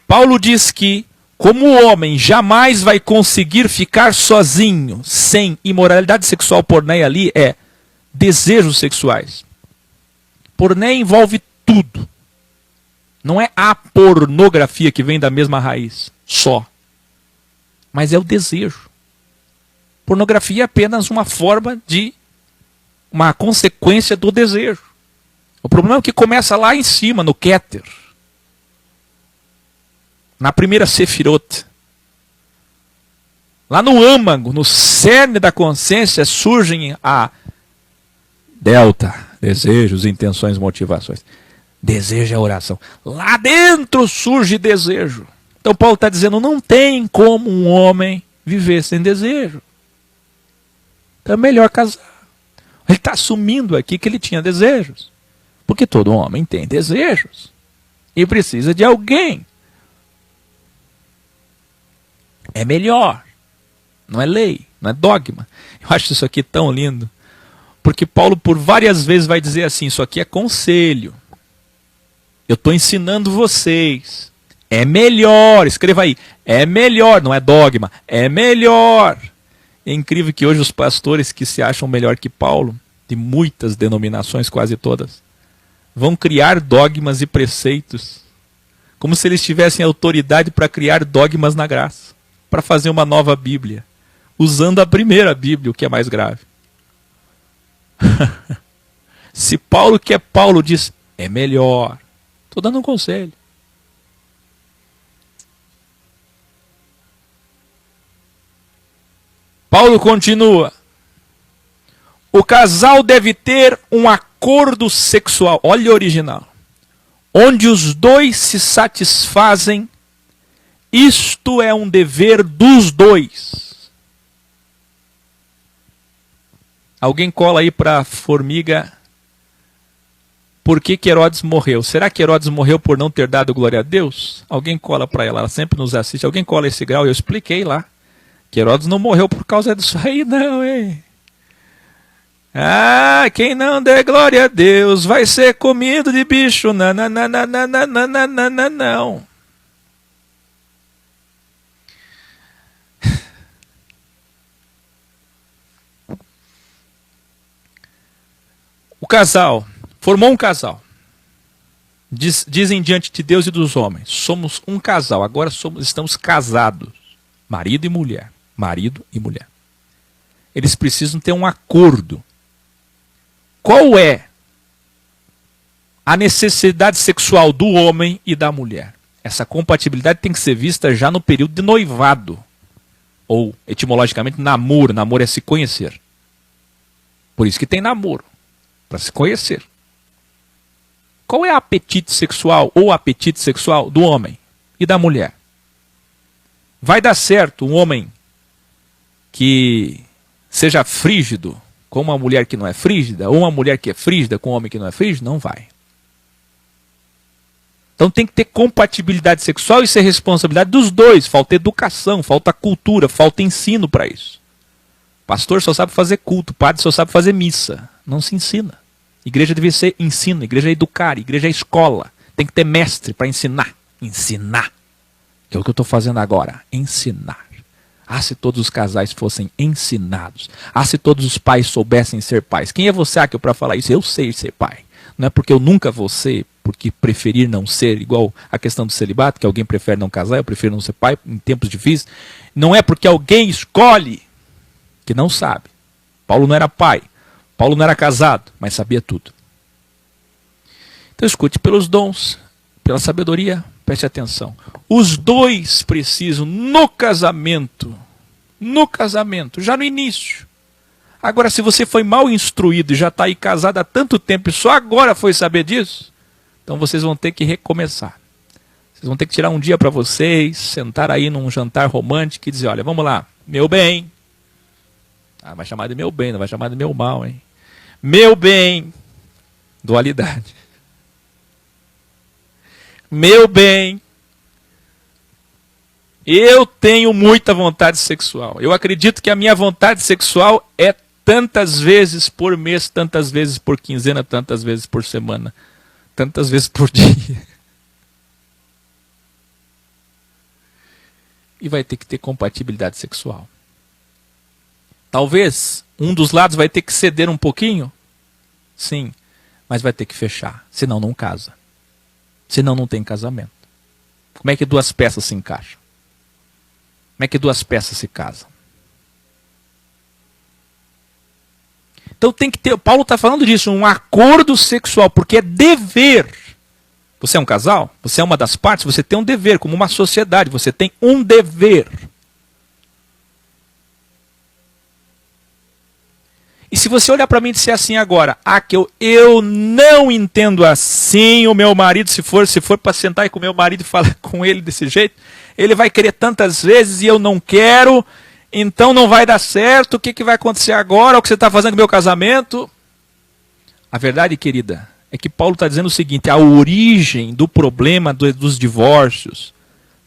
Paulo diz que, como o homem jamais vai conseguir ficar sozinho sem imoralidade sexual porneia ali, é desejos sexuais. Porneia envolve tudo. Não é a pornografia que vem da mesma raiz, só. Mas é o desejo. Pornografia é apenas uma forma de, uma consequência do desejo. O problema é que começa lá em cima, no Kéter. Na primeira Sefirot. Lá no âmago, no cerne da consciência, surgem a delta, desejos, intenções, motivações. Desejo é oração. Lá dentro surge desejo. Então Paulo está dizendo, não tem como um homem viver sem desejo. Então é melhor casar. Ele está assumindo aqui que ele tinha desejos. Porque todo homem tem desejos. E precisa de alguém. É melhor. Não é lei, não é dogma. Eu acho isso aqui tão lindo. Porque Paulo por várias vezes vai dizer assim, isso aqui é conselho. Eu estou ensinando vocês. É melhor, escreva aí. É melhor, não é dogma. É melhor. É incrível que hoje os pastores que se acham melhor que Paulo, de muitas denominações, quase todas, vão criar dogmas e preceitos. Como se eles tivessem autoridade para criar dogmas na graça. Para fazer uma nova Bíblia. Usando a primeira Bíblia, o que é mais grave. Se Paulo que é Paulo diz, é melhor. Estou dando um conselho. Paulo continua. O casal deve ter um acordo sexual. Olha o original. Onde os dois se satisfazem. Isto é um dever dos dois. Alguém cola aí para Formiga por que Herodes morreu. Será que Herodes morreu por não ter dado glória a Deus? Alguém cola para ela sempre nos assiste. Alguém cola esse grau? Eu expliquei lá que Herodes não morreu por causa disso aí não, hein? Ah, quem não der glória a Deus vai ser comido de bicho. Não, não, não, não, não, não, não, não, não, não. O casal, formou um casal. Dizem diante de Deus e dos homens, somos um casal, agora estamos casados. Marido e mulher. Marido e mulher. Eles precisam ter um acordo. Qual é a necessidade sexual do homem e da mulher? Essa compatibilidade tem que ser vista já no período de noivado. Ou, etimologicamente, namoro. Namoro é se conhecer. Por isso que tem namoro. Para se conhecer. Qual é o apetite sexual ou apetite sexual do homem e da mulher? Vai dar certo um homem que seja frígido com uma mulher que não é frígida, ou uma mulher que é frígida com um homem que não é frígido? Não vai. Então tem que ter compatibilidade sexual, isso é responsabilidade dos dois. Falta educação, falta cultura, falta ensino para isso. Pastor só sabe fazer culto, padre só sabe fazer missa. Não se ensina. Igreja deve ser ensino, igreja é educar, igreja é escola. Tem que ter mestre para ensinar. Ensinar. Que é o que eu estou fazendo agora. Ensinar. Ah, se todos os casais fossem ensinados. Ah, se todos os pais soubessem ser pais. Quem é você, Akio, para falar isso? Eu sei ser pai. Não é porque eu nunca vou ser, porque preferir não ser, igual a questão do celibato, que alguém prefere não casar, eu prefiro não ser pai em tempos difíceis. Não é porque alguém escolhe que não sabe. Paulo não era pai. Paulo não era casado, mas sabia tudo. Então escute, pelos dons, pela sabedoria, preste atenção. Os dois precisam no casamento, já no início. Agora, se você foi mal instruído e já está aí casado há tanto tempo e só agora foi saber disso, então vocês vão ter que recomeçar. Vocês vão ter que tirar um dia para vocês, sentar aí num jantar romântico e dizer, olha, vamos lá, meu bem. Ah, vai chamar de meu bem, não vai chamar de meu mal, hein? Meu bem, dualidade. Meu bem, eu tenho muita vontade sexual. Eu acredito que a minha vontade sexual é tantas vezes por mês, tantas vezes por quinzena, tantas vezes por semana, tantas vezes por dia. E vai ter que ter compatibilidade sexual. Talvez um dos lados vai ter que ceder um pouquinho. Sim, mas vai ter que fechar. Senão não casa. Senão não tem casamento. Como é que duas peças se encaixam? Como é que duas peças se casam? Então tem que ter, Paulo está falando disso, um acordo sexual, porque é dever. Você é um casal? Você é uma das partes? Você tem um dever, como uma sociedade, você tem um dever. E se você olhar para mim e disser assim agora, que eu não entendo assim o meu marido, se for para sentar aí com o meu marido e falar com ele desse jeito, ele vai querer tantas vezes e eu não quero, então não vai dar certo, o que vai acontecer agora, o que você está fazendo com o meu casamento? A verdade, querida, é que Paulo está dizendo o seguinte, a origem do problema dos divórcios,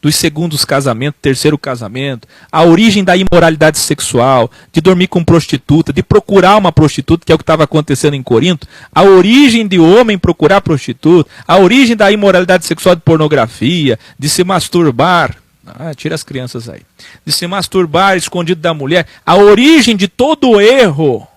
dos segundos casamentos, terceiro casamento, a origem da imoralidade sexual, de dormir com prostituta, de procurar uma prostituta, que é o que estava acontecendo em Corinto, a origem de homem procurar prostituta, a origem da imoralidade sexual de pornografia, de se masturbar, tira as crianças aí, de se masturbar escondido da mulher, a origem de todo o erro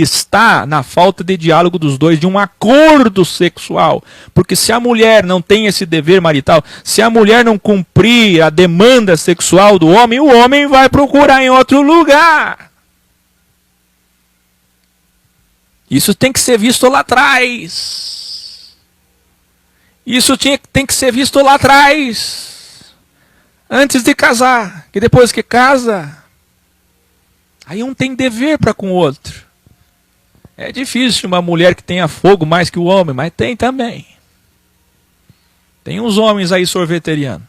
está na falta de diálogo dos dois, de um acordo sexual. Porque se a mulher não tem esse dever marital, se a mulher não cumprir a demanda sexual do homem, o homem vai procurar em outro lugar. Isso tem que ser visto lá atrás. Isso tem que ser visto lá atrás. Antes de casar. Que depois que casa, aí um tem dever para com o outro. É difícil uma mulher que tenha fogo mais que o homem, mas tem também. Tem uns homens aí sorveterianos.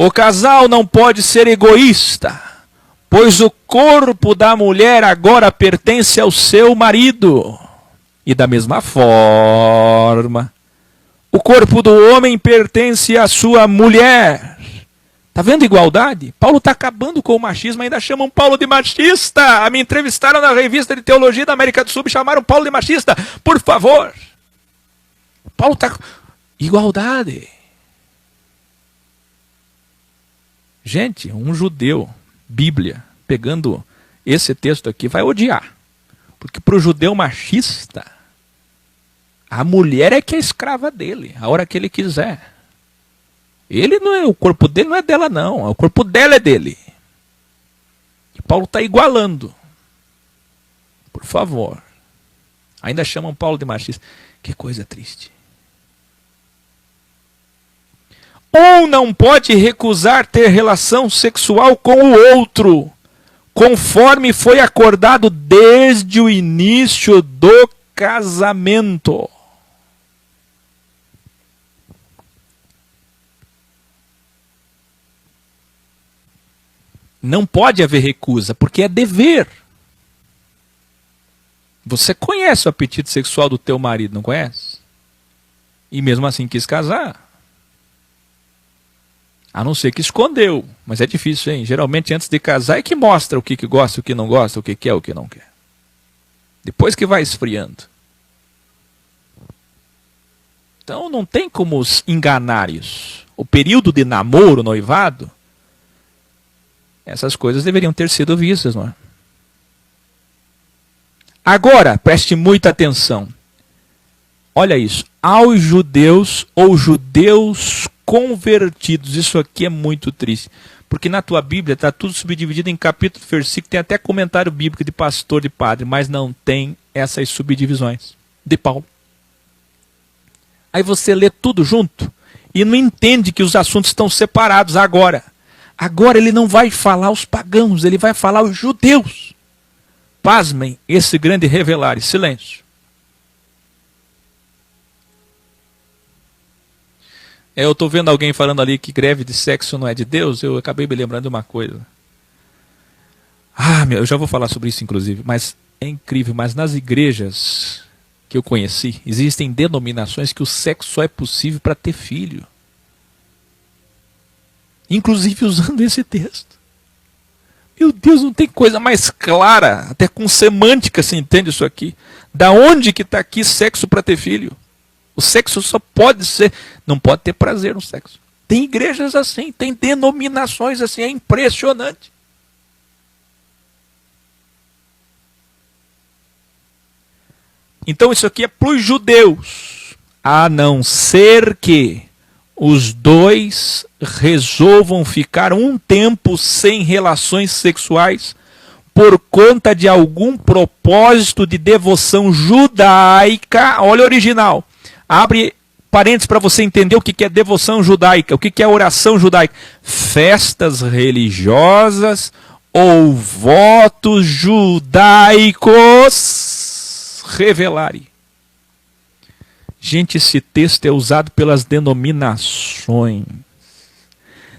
O casal não pode ser egoísta, pois o corpo da mulher agora pertence ao seu marido. E da mesma forma, o corpo do homem pertence à sua mulher. Tá vendo igualdade? Paulo está acabando com o machismo, ainda chamam Paulo de machista. Me entrevistaram na revista de teologia da América do Sul e chamaram Paulo de machista. Por favor. Paulo está... Igualdade. Gente, um judeu, Bíblia, pegando esse texto aqui, vai odiar. Porque para o judeu machista, a mulher é que é escrava dele, a hora que ele quiser. Ele não é, o corpo dele não é dela não, o corpo dela é dele. E Paulo está igualando. Por favor. Ainda chamam Paulo de machista. Que coisa triste. Um não pode recusar ter relação sexual com o outro, conforme foi acordado desde o início do casamento. Não pode haver recusa, porque é dever. Você conhece o apetite sexual do teu marido, não conhece? E mesmo assim quis casar. A não ser que escondeu, mas é difícil, hein? Geralmente antes de casar é que mostra o que gosta, o que não gosta, o que quer, o que não quer. Depois que vai esfriando. Então não tem como os enganar isso. O período de namoro, noivado, essas coisas deveriam ter sido vistas, não é? Agora, preste muita atenção. Olha isso. Aos judeus ou judeus convertidos. Isso aqui é muito triste. Porque na tua Bíblia está tudo subdividido em capítulo, versículo. Tem até comentário bíblico de pastor, de padre. Mas não tem essas subdivisões de Paulo. Aí você lê tudo junto e não entende que os assuntos estão separados agora. Agora ele não vai falar os pagãos, ele vai falar os judeus. Pasmem esse grande revelar. Silêncio. Eu estou vendo alguém falando ali que greve de sexo não é de Deus. Eu acabei me lembrando de uma coisa. Eu já vou falar sobre isso inclusive. Mas é incrível. Mas nas igrejas que eu conheci, existem denominações que o sexo só é possível para ter filho. Inclusive usando esse texto. Meu Deus, não tem coisa mais clara, até com semântica se entende isso aqui. Da onde que está aqui sexo para ter filho? O sexo só pode ser, não pode ter prazer no sexo. Tem igrejas assim, tem denominações assim, é impressionante. Então isso aqui é para os judeus, a não ser que os dois resolvam ficar um tempo sem relações sexuais por conta de algum propósito de devoção judaica. Olha o original. Abre parênteses para você entender o que é devoção judaica, o que é oração judaica. Festas religiosas ou votos judaicos revelarem. Gente, esse texto é usado pelas denominações.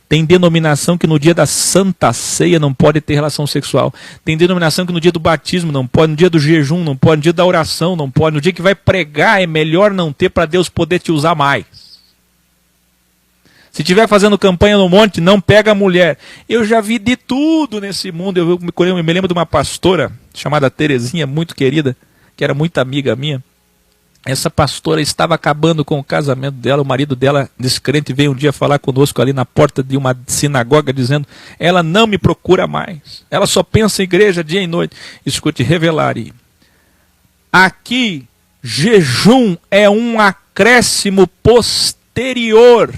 Tem denominação que no dia da Santa Ceia não pode ter relação sexual. Tem denominação que no dia do batismo não pode, no dia do jejum não pode, no dia da oração não pode, no dia que vai pregar é melhor não ter para Deus poder te usar mais. Se estiver fazendo campanha no monte, não pega a mulher. Eu já vi de tudo nesse mundo. Eu me lembro de uma pastora chamada Terezinha, muito querida, que era muito amiga minha. Essa pastora estava acabando com o casamento dela, o marido dela, descrente, veio um dia falar conosco ali na porta de uma sinagoga, dizendo, ela não me procura mais, ela só pensa em igreja dia e noite. Escute, revelare. Aqui, jejum é um acréscimo posterior,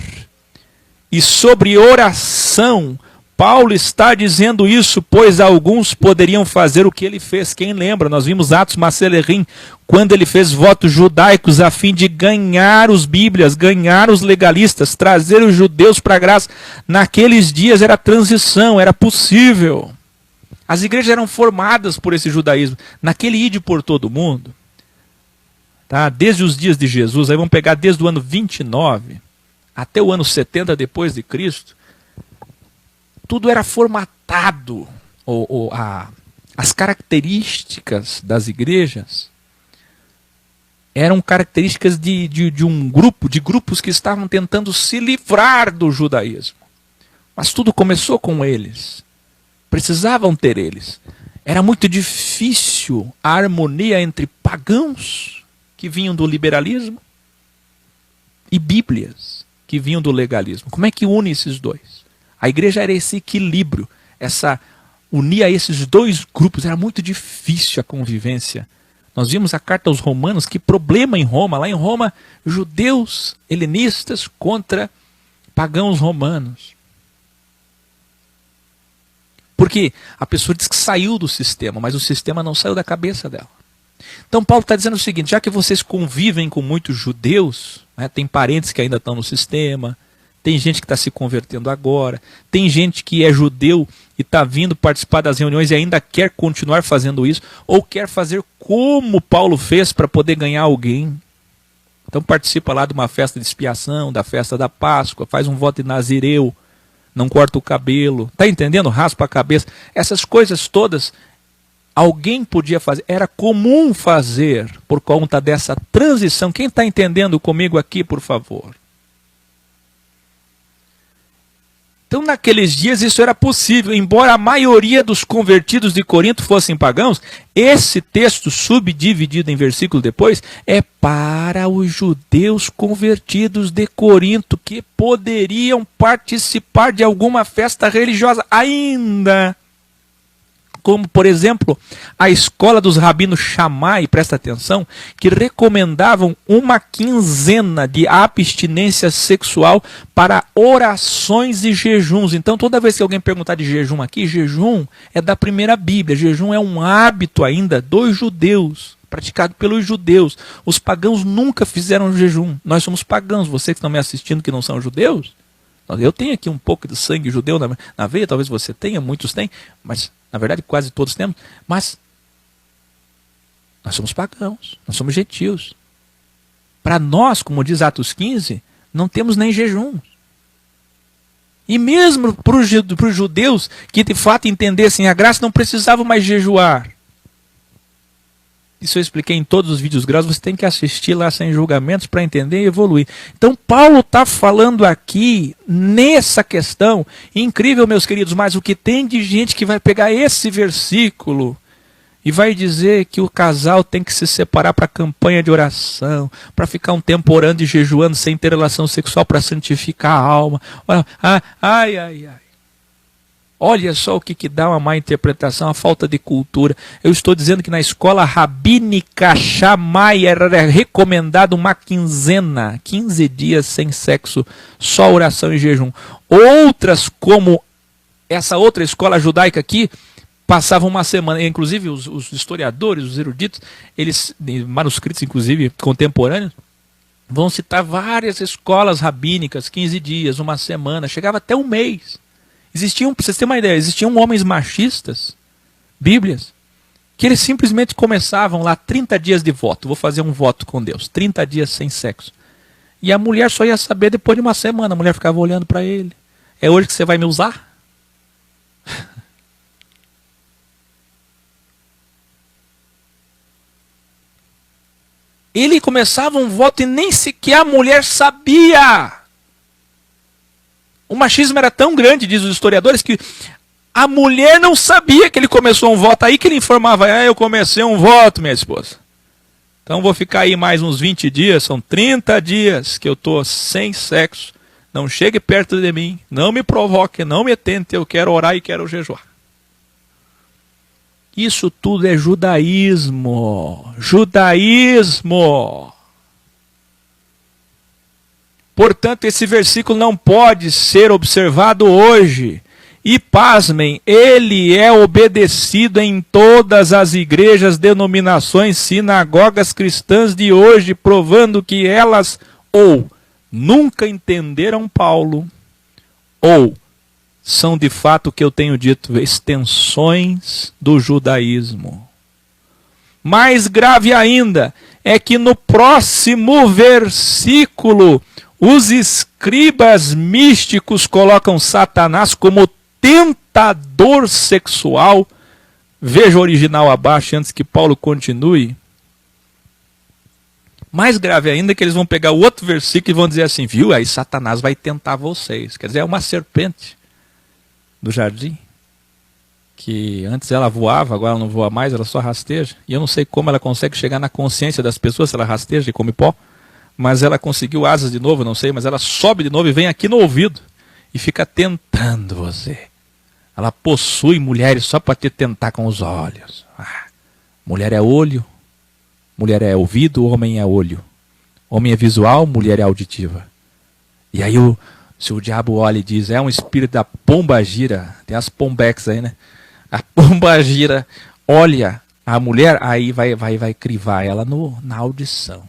e sobre oração, Paulo está dizendo isso, pois alguns poderiam fazer o que ele fez. Quem lembra? Nós vimos Atos Macelerim, quando ele fez votos judaicos a fim de ganhar os bíblias, ganhar os legalistas, trazer os judeus para a graça. Naqueles dias era transição, era possível. As igrejas eram formadas por esse judaísmo. Naquele ide por todo mundo, tá? Desde os dias de Jesus, aí vamos pegar desde o ano 29 até o ano 70 depois de Cristo, tudo era formatado, as características das igrejas eram características de um grupo, de grupos que estavam tentando se livrar do judaísmo. Mas tudo começou com eles. Precisavam ter eles. Era muito difícil a harmonia entre pagãos, que vinham do liberalismo, e bíblias, que vinham do legalismo. Como é que une esses dois? A igreja era esse equilíbrio, unia esses dois grupos. Era muito difícil a convivência. Nós vimos a carta aos Romanos, que problema em Roma. Lá em Roma, judeus helenistas contra pagãos romanos. Porque a pessoa diz que saiu do sistema, mas o sistema não saiu da cabeça dela. Então Paulo está dizendo o seguinte: já que vocês convivem com muitos judeus, né, tem parentes que ainda estão no sistema, tem gente que está se convertendo agora, tem gente que é judeu e está vindo participar das reuniões e ainda quer continuar fazendo isso, ou quer fazer como Paulo fez para poder ganhar alguém. Então participa lá de uma festa de expiação, da festa da Páscoa, faz um voto de nazireu, não corta o cabelo, está entendendo? Raspa a cabeça. Essas coisas todas alguém podia fazer, era comum fazer por conta dessa transição. Quem está entendendo comigo aqui, por favor? Então, naqueles dias isso era possível, embora a maioria dos convertidos de Corinto fossem pagãos. Esse texto, subdividido em versículo depois, é para os judeus convertidos de Corinto, que poderiam participar de alguma festa religiosa ainda. Como, por exemplo, a escola dos rabinos Shammai, presta atenção, que recomendavam uma quinzena de abstinência sexual para orações e jejuns. Então, toda vez que alguém perguntar de jejum aqui, jejum é da primeira Bíblia. Jejum é um hábito ainda dos judeus, praticado pelos judeus. Os pagãos nunca fizeram jejum. Nós somos pagãos. Vocês que estão me assistindo que não são judeus, eu tenho aqui um pouco de sangue judeu na veia, talvez você tenha, muitos têm, mas na verdade quase todos temos, mas nós somos pagãos, nós somos gentios. Para nós, como diz Atos 15, não temos nem jejum. E mesmo para os judeus que de fato entendessem a graça, não precisavam mais jejuar. Isso eu expliquei em todos os vídeos gráficos, você tem que assistir lá sem julgamentos para entender e evoluir. Então Paulo está falando aqui nessa questão, incrível, meus queridos, mas o que tem de gente que vai pegar esse versículo e vai dizer que o casal tem que se separar para a campanha de oração, para ficar um tempo orando e jejuando sem ter relação sexual para santificar a alma. Ai. Olha só o que dá uma má interpretação, a falta de cultura. Eu estou dizendo que na escola rabínica Shammai era recomendado uma quinzena, 15 dias sem sexo, só oração e jejum. Outras, como essa outra escola judaica aqui, passavam uma semana. Inclusive os historiadores, os eruditos, eles, manuscritos inclusive contemporâneos, vão citar várias escolas rabínicas, 15 dias, uma semana, chegava até um mês. Existiam, para vocês terem uma ideia, existiam homens machistas, bíblias, que eles simplesmente começavam lá 30 dias de voto. Vou fazer um voto com Deus, 30 dias sem sexo. E a mulher só ia saber depois de uma semana, a mulher ficava olhando para ele. É hoje que você vai me usar? Ele começava um voto e nem sequer a mulher sabia. O machismo era tão grande, diz os historiadores, que a mulher não sabia que ele começou um voto. Aí que ele informava: eu comecei um voto, minha esposa. Então vou ficar aí mais uns 20 dias, são 30 dias que eu estou sem sexo. Não chegue perto de mim, não me provoque, não me tente, eu quero orar e quero jejuar. Isso tudo é judaísmo. Judaísmo. Portanto, esse versículo não pode ser observado hoje. E pasmem, ele é obedecido em todas as igrejas, denominações, sinagogas cristãs de hoje, provando que elas ou nunca entenderam Paulo, ou são de fato o que eu tenho dito, extensões do judaísmo. Mais grave ainda é que no próximo versículo, os escribas místicos colocam Satanás como tentador sexual. Veja o original abaixo antes que Paulo continue. Mais grave ainda que eles vão pegar o outro versículo e vão dizer assim, viu, aí Satanás vai tentar vocês. Quer dizer, é uma serpente do jardim, que antes ela voava, agora ela não voa mais, ela só rasteja. E eu não sei como ela consegue chegar na consciência das pessoas, se ela rasteja e come pó, mas ela conseguiu asas de novo, não sei, mas ela sobe de novo e vem aqui no ouvido e fica tentando você. Ela possui mulheres só para te tentar com os olhos. Mulher é olho, mulher é ouvido, homem é olho. Homem é visual, mulher é auditiva. E aí se o diabo olha e diz, é um espírito da pombagira, tem as pombex aí, né? A pombagira olha a mulher, aí vai crivar ela na audição.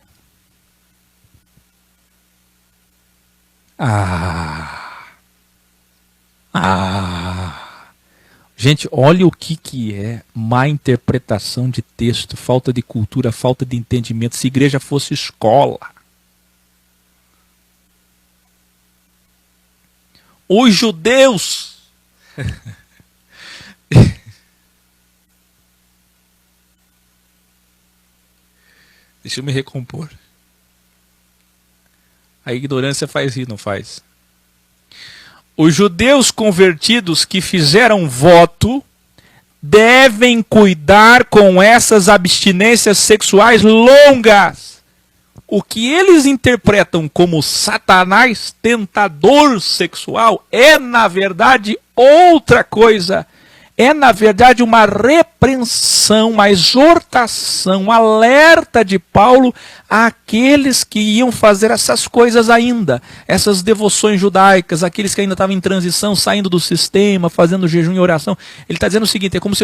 Gente, olha o que é má interpretação de texto, falta de cultura, falta de entendimento. Se a igreja fosse escola. Os judeus. Deixa eu me recompor. A ignorância faz rir, não faz? Os judeus convertidos que fizeram voto devem cuidar com essas abstinências sexuais longas. O que eles interpretam como Satanás, tentador sexual, é na verdade outra coisa. É na verdade uma repreensão, uma exortação, um alerta de Paulo àqueles que iam fazer essas coisas ainda. Essas devoções judaicas, aqueles que ainda estavam em transição, saindo do sistema, fazendo jejum e oração. Ele está dizendo o seguinte, é como se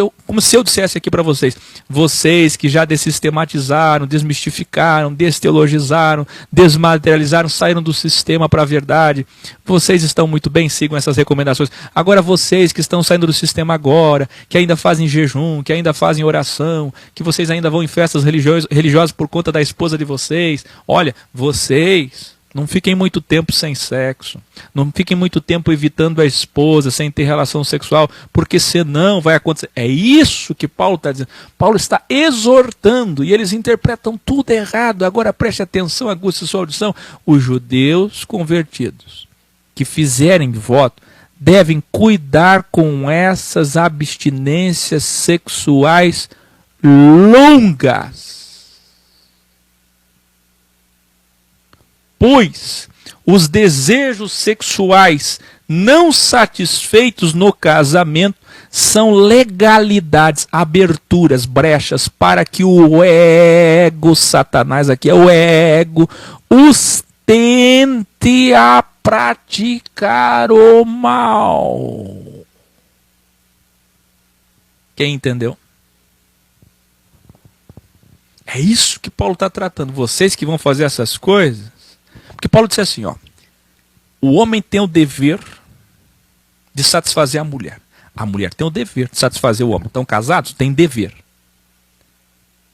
eu dissesse aqui para vocês. Vocês que já dessistematizaram, desmistificaram, desteologizaram, desmaterializaram, saíram do sistema para a verdade. Vocês estão muito bem, sigam essas recomendações. Agora vocês que estão saindo do sistema agora, que ainda fazem jejum, que ainda fazem oração, que vocês ainda vão em festas religiosas por conta da esposa de vocês. Olha, vocês não fiquem muito tempo sem sexo. Não fiquem muito tempo evitando a esposa, sem ter relação sexual, porque senão vai acontecer. É isso que Paulo está dizendo. Paulo está exortando e eles interpretam tudo errado. Agora preste atenção, aguça sua audição. Os judeus convertidos que fizerem voto devem cuidar com essas abstinências sexuais longas. Pois os desejos sexuais não satisfeitos no casamento são legalidades, aberturas, brechas para que o ego, Satanás aqui é o ego, os tente a praticar o mal. Quem entendeu? É isso que Paulo está tratando. Vocês que vão fazer essas coisas. Porque Paulo disse assim, ó. O homem tem o dever de satisfazer a mulher. A mulher tem o dever de satisfazer o homem. Estão casados? Tem dever.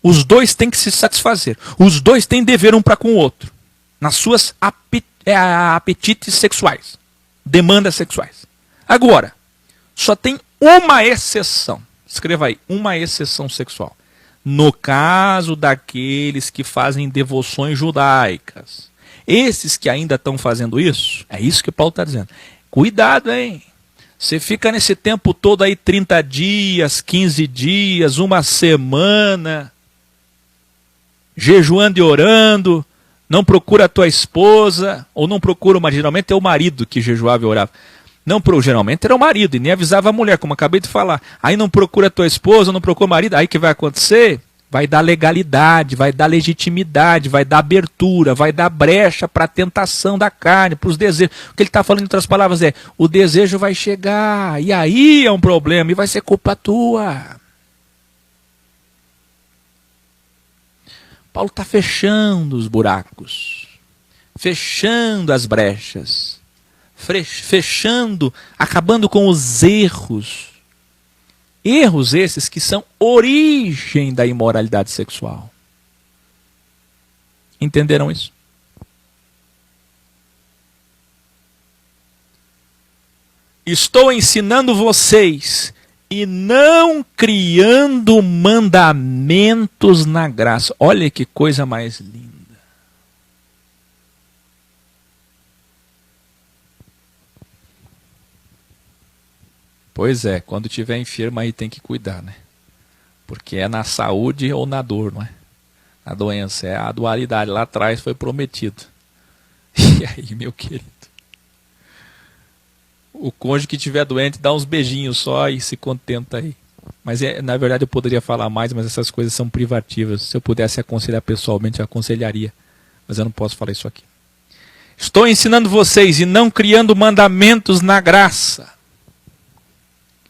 Os dois têm que se satisfazer. Os dois têm dever um para com o outro. Nas suas apetites sexuais. Demandas sexuais. Agora, só tem uma exceção. Escreva aí, uma exceção sexual. No caso daqueles que fazem devoções judaicas. Esses que ainda estão fazendo isso, é isso que Paulo está dizendo. Cuidado, hein? Você fica nesse tempo todo aí, 30 dias, 15 dias, uma semana, jejuando e orando, não procura a tua esposa, ou não procura uma, geralmente é o marido que jejuava e orava. Não, geralmente era o marido, e nem avisava a mulher, como acabei de falar. Aí não procura a tua esposa, não procura o marido, aí o que vai acontecer? Vai dar legalidade, vai dar legitimidade, vai dar abertura, vai dar brecha para a tentação da carne, para os desejos. O que ele está falando em outras palavras é, o desejo vai chegar, e aí é um problema, e vai ser culpa tua. Paulo está fechando os buracos, fechando as brechas, fechando, acabando com os erros. Erros esses que são origem da imoralidade sexual. Entenderam isso? Estou ensinando vocês e não criando mandamentos na graça. Olha que coisa mais linda. Pois é, quando tiver enfermo aí tem que cuidar, né? Porque é na saúde ou na dor, não é? A doença, é a dualidade. Lá atrás foi prometido. E aí, meu querido? O cônjuge que estiver doente dá uns beijinhos só e se contenta aí. Mas na verdade eu poderia falar mais, mas essas coisas são privativas. Se eu pudesse aconselhar pessoalmente, eu aconselharia. Mas eu não posso falar isso aqui. Estou ensinando vocês e não criando mandamentos na graça.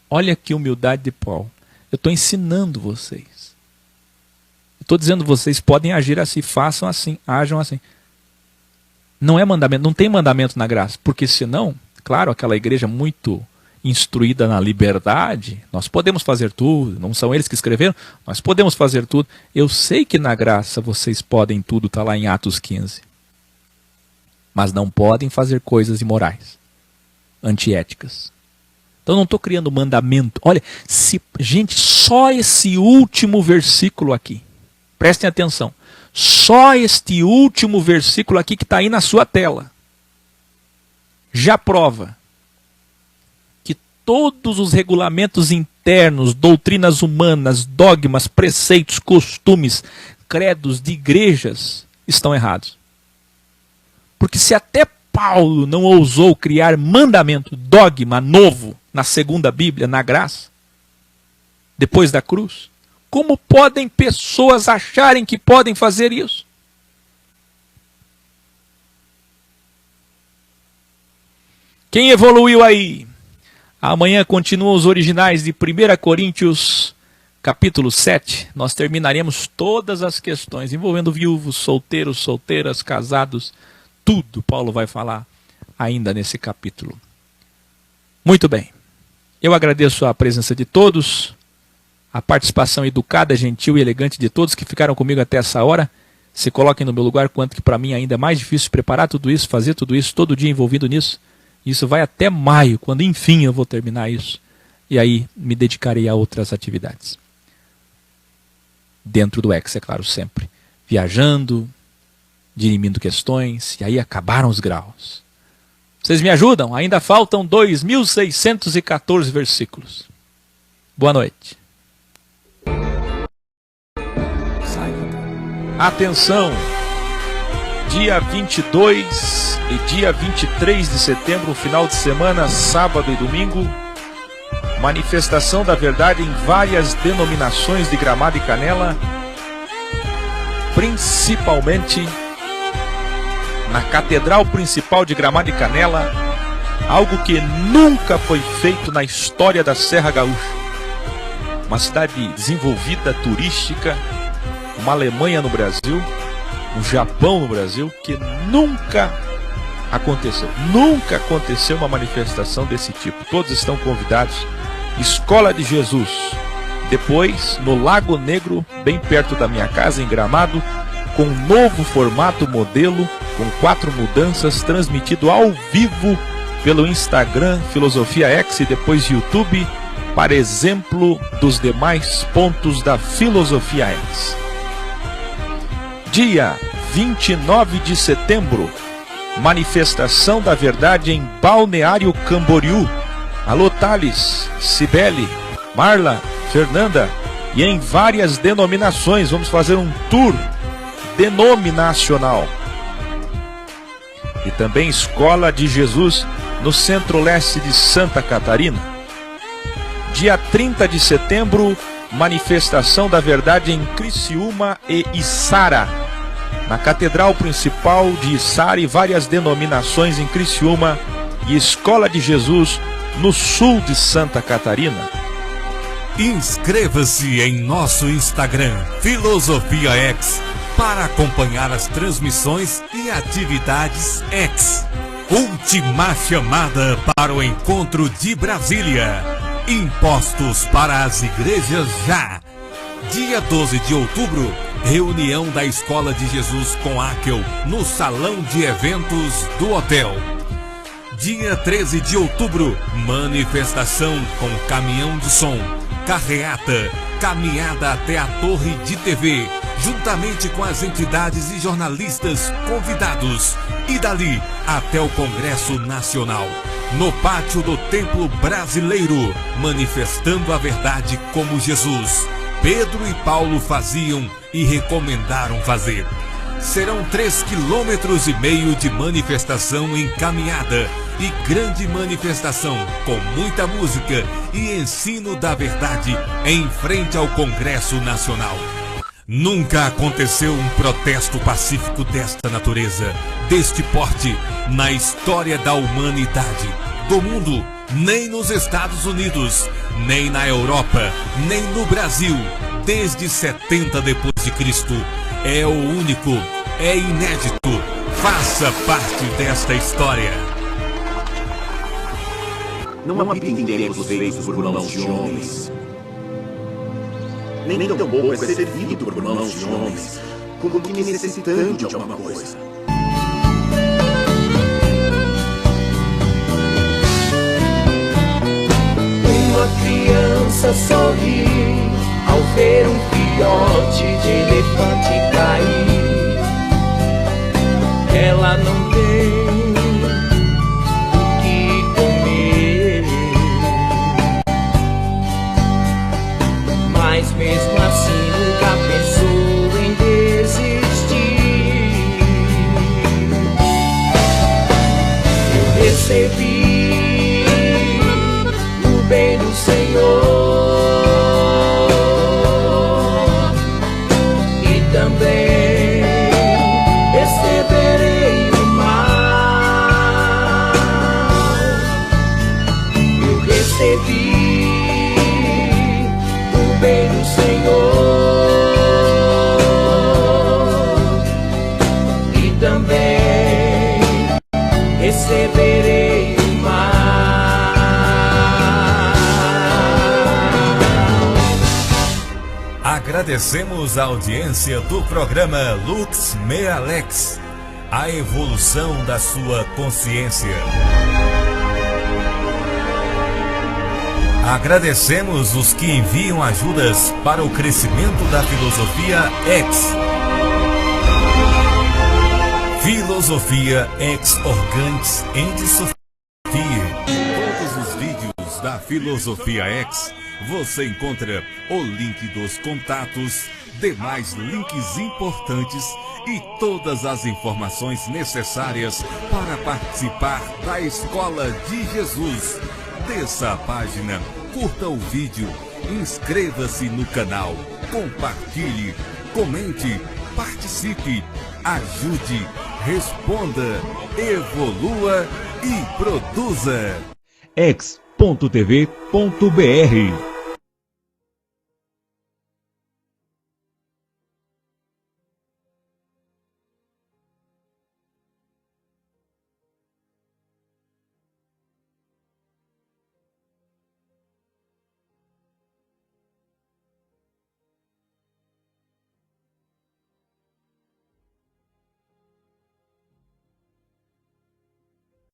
Olha que humildade de Paulo. Eu estou ensinando vocês. Estou dizendo vocês podem agir assim, façam assim, ajam assim. Não é mandamento, não tem mandamento na graça. Porque senão, claro, aquela igreja muito instruída na liberdade, nós podemos fazer tudo, não são eles que escreveram, nós podemos fazer tudo. Eu sei que na graça vocês podem tudo, está lá em Atos 15. Mas não podem fazer coisas imorais, antiéticas. Então não estou criando mandamento. Olha, gente, só esse último versículo aqui, prestem atenção, só este último versículo aqui que está aí na sua tela, já prova que todos os regulamentos internos, doutrinas humanas, dogmas, preceitos, costumes, credos de igrejas estão errados. Porque se até Paulo não ousou criar mandamento, dogma novo na segunda Bíblia, na graça, depois da cruz, como podem pessoas acharem que podem fazer isso? Quem evoluiu aí? Amanhã continuam os originais de 1 Coríntios, capítulo 7. Nós terminaremos todas as questões envolvendo viúvos, solteiros, solteiras, casados. Tudo Paulo vai falar ainda nesse capítulo. Muito bem. Eu agradeço a presença de todos, a participação educada, gentil e elegante de todos que ficaram comigo até essa hora. Se coloquem no meu lugar, quanto que para mim ainda é mais difícil preparar tudo isso, fazer tudo isso, todo dia envolvido nisso. Isso vai até maio, quando enfim eu vou terminar isso. E aí me dedicarei a outras atividades. Dentro do X, é claro, sempre. Viajando, dirimindo questões, e aí acabaram os graus. Vocês me ajudam? Ainda faltam 2.614 versículos. Boa noite. Atenção! Dia 22 e dia 23 de setembro, final de semana, sábado e domingo, manifestação da verdade em várias denominações de Gramado e Canela, principalmente na Catedral Principal de Gramado e Canela, algo que nunca foi feito na história da Serra Gaúcha. Uma cidade desenvolvida, turística, uma Alemanha no Brasil, um Japão no Brasil, que nunca aconteceu. Nunca aconteceu uma manifestação desse tipo. Todos estão convidados. Escola de Jesus. Depois, no Lago Negro, bem perto da minha casa, em Gramado, com um novo formato modelo, com 4 mudanças, transmitido ao vivo pelo Instagram, Filosofia X, e depois YouTube, para exemplo dos demais pontos da Filosofia X. Dia 29 de setembro, manifestação da verdade em Balneário Camboriú. Alô, Thales, Cibele, Marla, Fernanda, e em várias denominações. Vamos fazer um tour denominacional. E também Escola de Jesus no Centro-Leste de Santa Catarina. Dia 30 de setembro, manifestação da verdade em Criciúma e Içara. Na Catedral Principal de Içara e várias denominações em Criciúma, e Escola de Jesus no sul de Santa Catarina. Inscreva-se em nosso Instagram, Filosofia X, para acompanhar as transmissões e atividades X. Última chamada para o encontro de Brasília. Impostos para as igrejas já. Dia 12 de outubro, reunião da Escola de Jesus com Akel no Salão de Eventos do Hotel. Dia 13 de outubro, manifestação com caminhão de som, carreata, caminhada até a torre de TV, juntamente com as entidades e jornalistas convidados, e dali até o Congresso Nacional, no pátio do Templo Brasileiro, manifestando a verdade como Jesus, Pedro e Paulo faziam e recomendaram fazer. Serão 3,5 km de manifestação em caminhada e grande manifestação com muita música e ensino da verdade em frente ao Congresso Nacional. Nunca aconteceu um protesto pacífico desta natureza, deste porte, na história da humanidade, do mundo, nem nos Estados Unidos, nem na Europa, nem no Brasil, desde 70 depois de Cristo. É o único, é inédito. Faça parte desta história. Não habitem tempos feitos por mãos de homens. Nem tão pouco é servido por mãos de homens, como que necessitando de alguma coisa. Uma criança sorri ao ver um filhote de elefante cair. Ela não tem o que comer, mas mesmo assim nunca pensou em desistir. Eu recebi o bem do Senhor e também receberei o mal. Eu recebi o bem do Senhor e também receberei o mal. Agradecemos a audiência do programa Lux Me Alex, a evolução da sua consciência. Agradecemos os que enviam ajudas para o crescimento da Filosofia X. Filosofia X Organs Ente Sofia. Todos os vídeos da Filosofia X você encontra o link dos contatos, demais links importantes e todas as informações necessárias para participar da Escola de Jesus. Desça a página, curta o vídeo, inscreva-se no canal, compartilhe, comente, participe, ajude, responda, evolua e produza. X.tv.br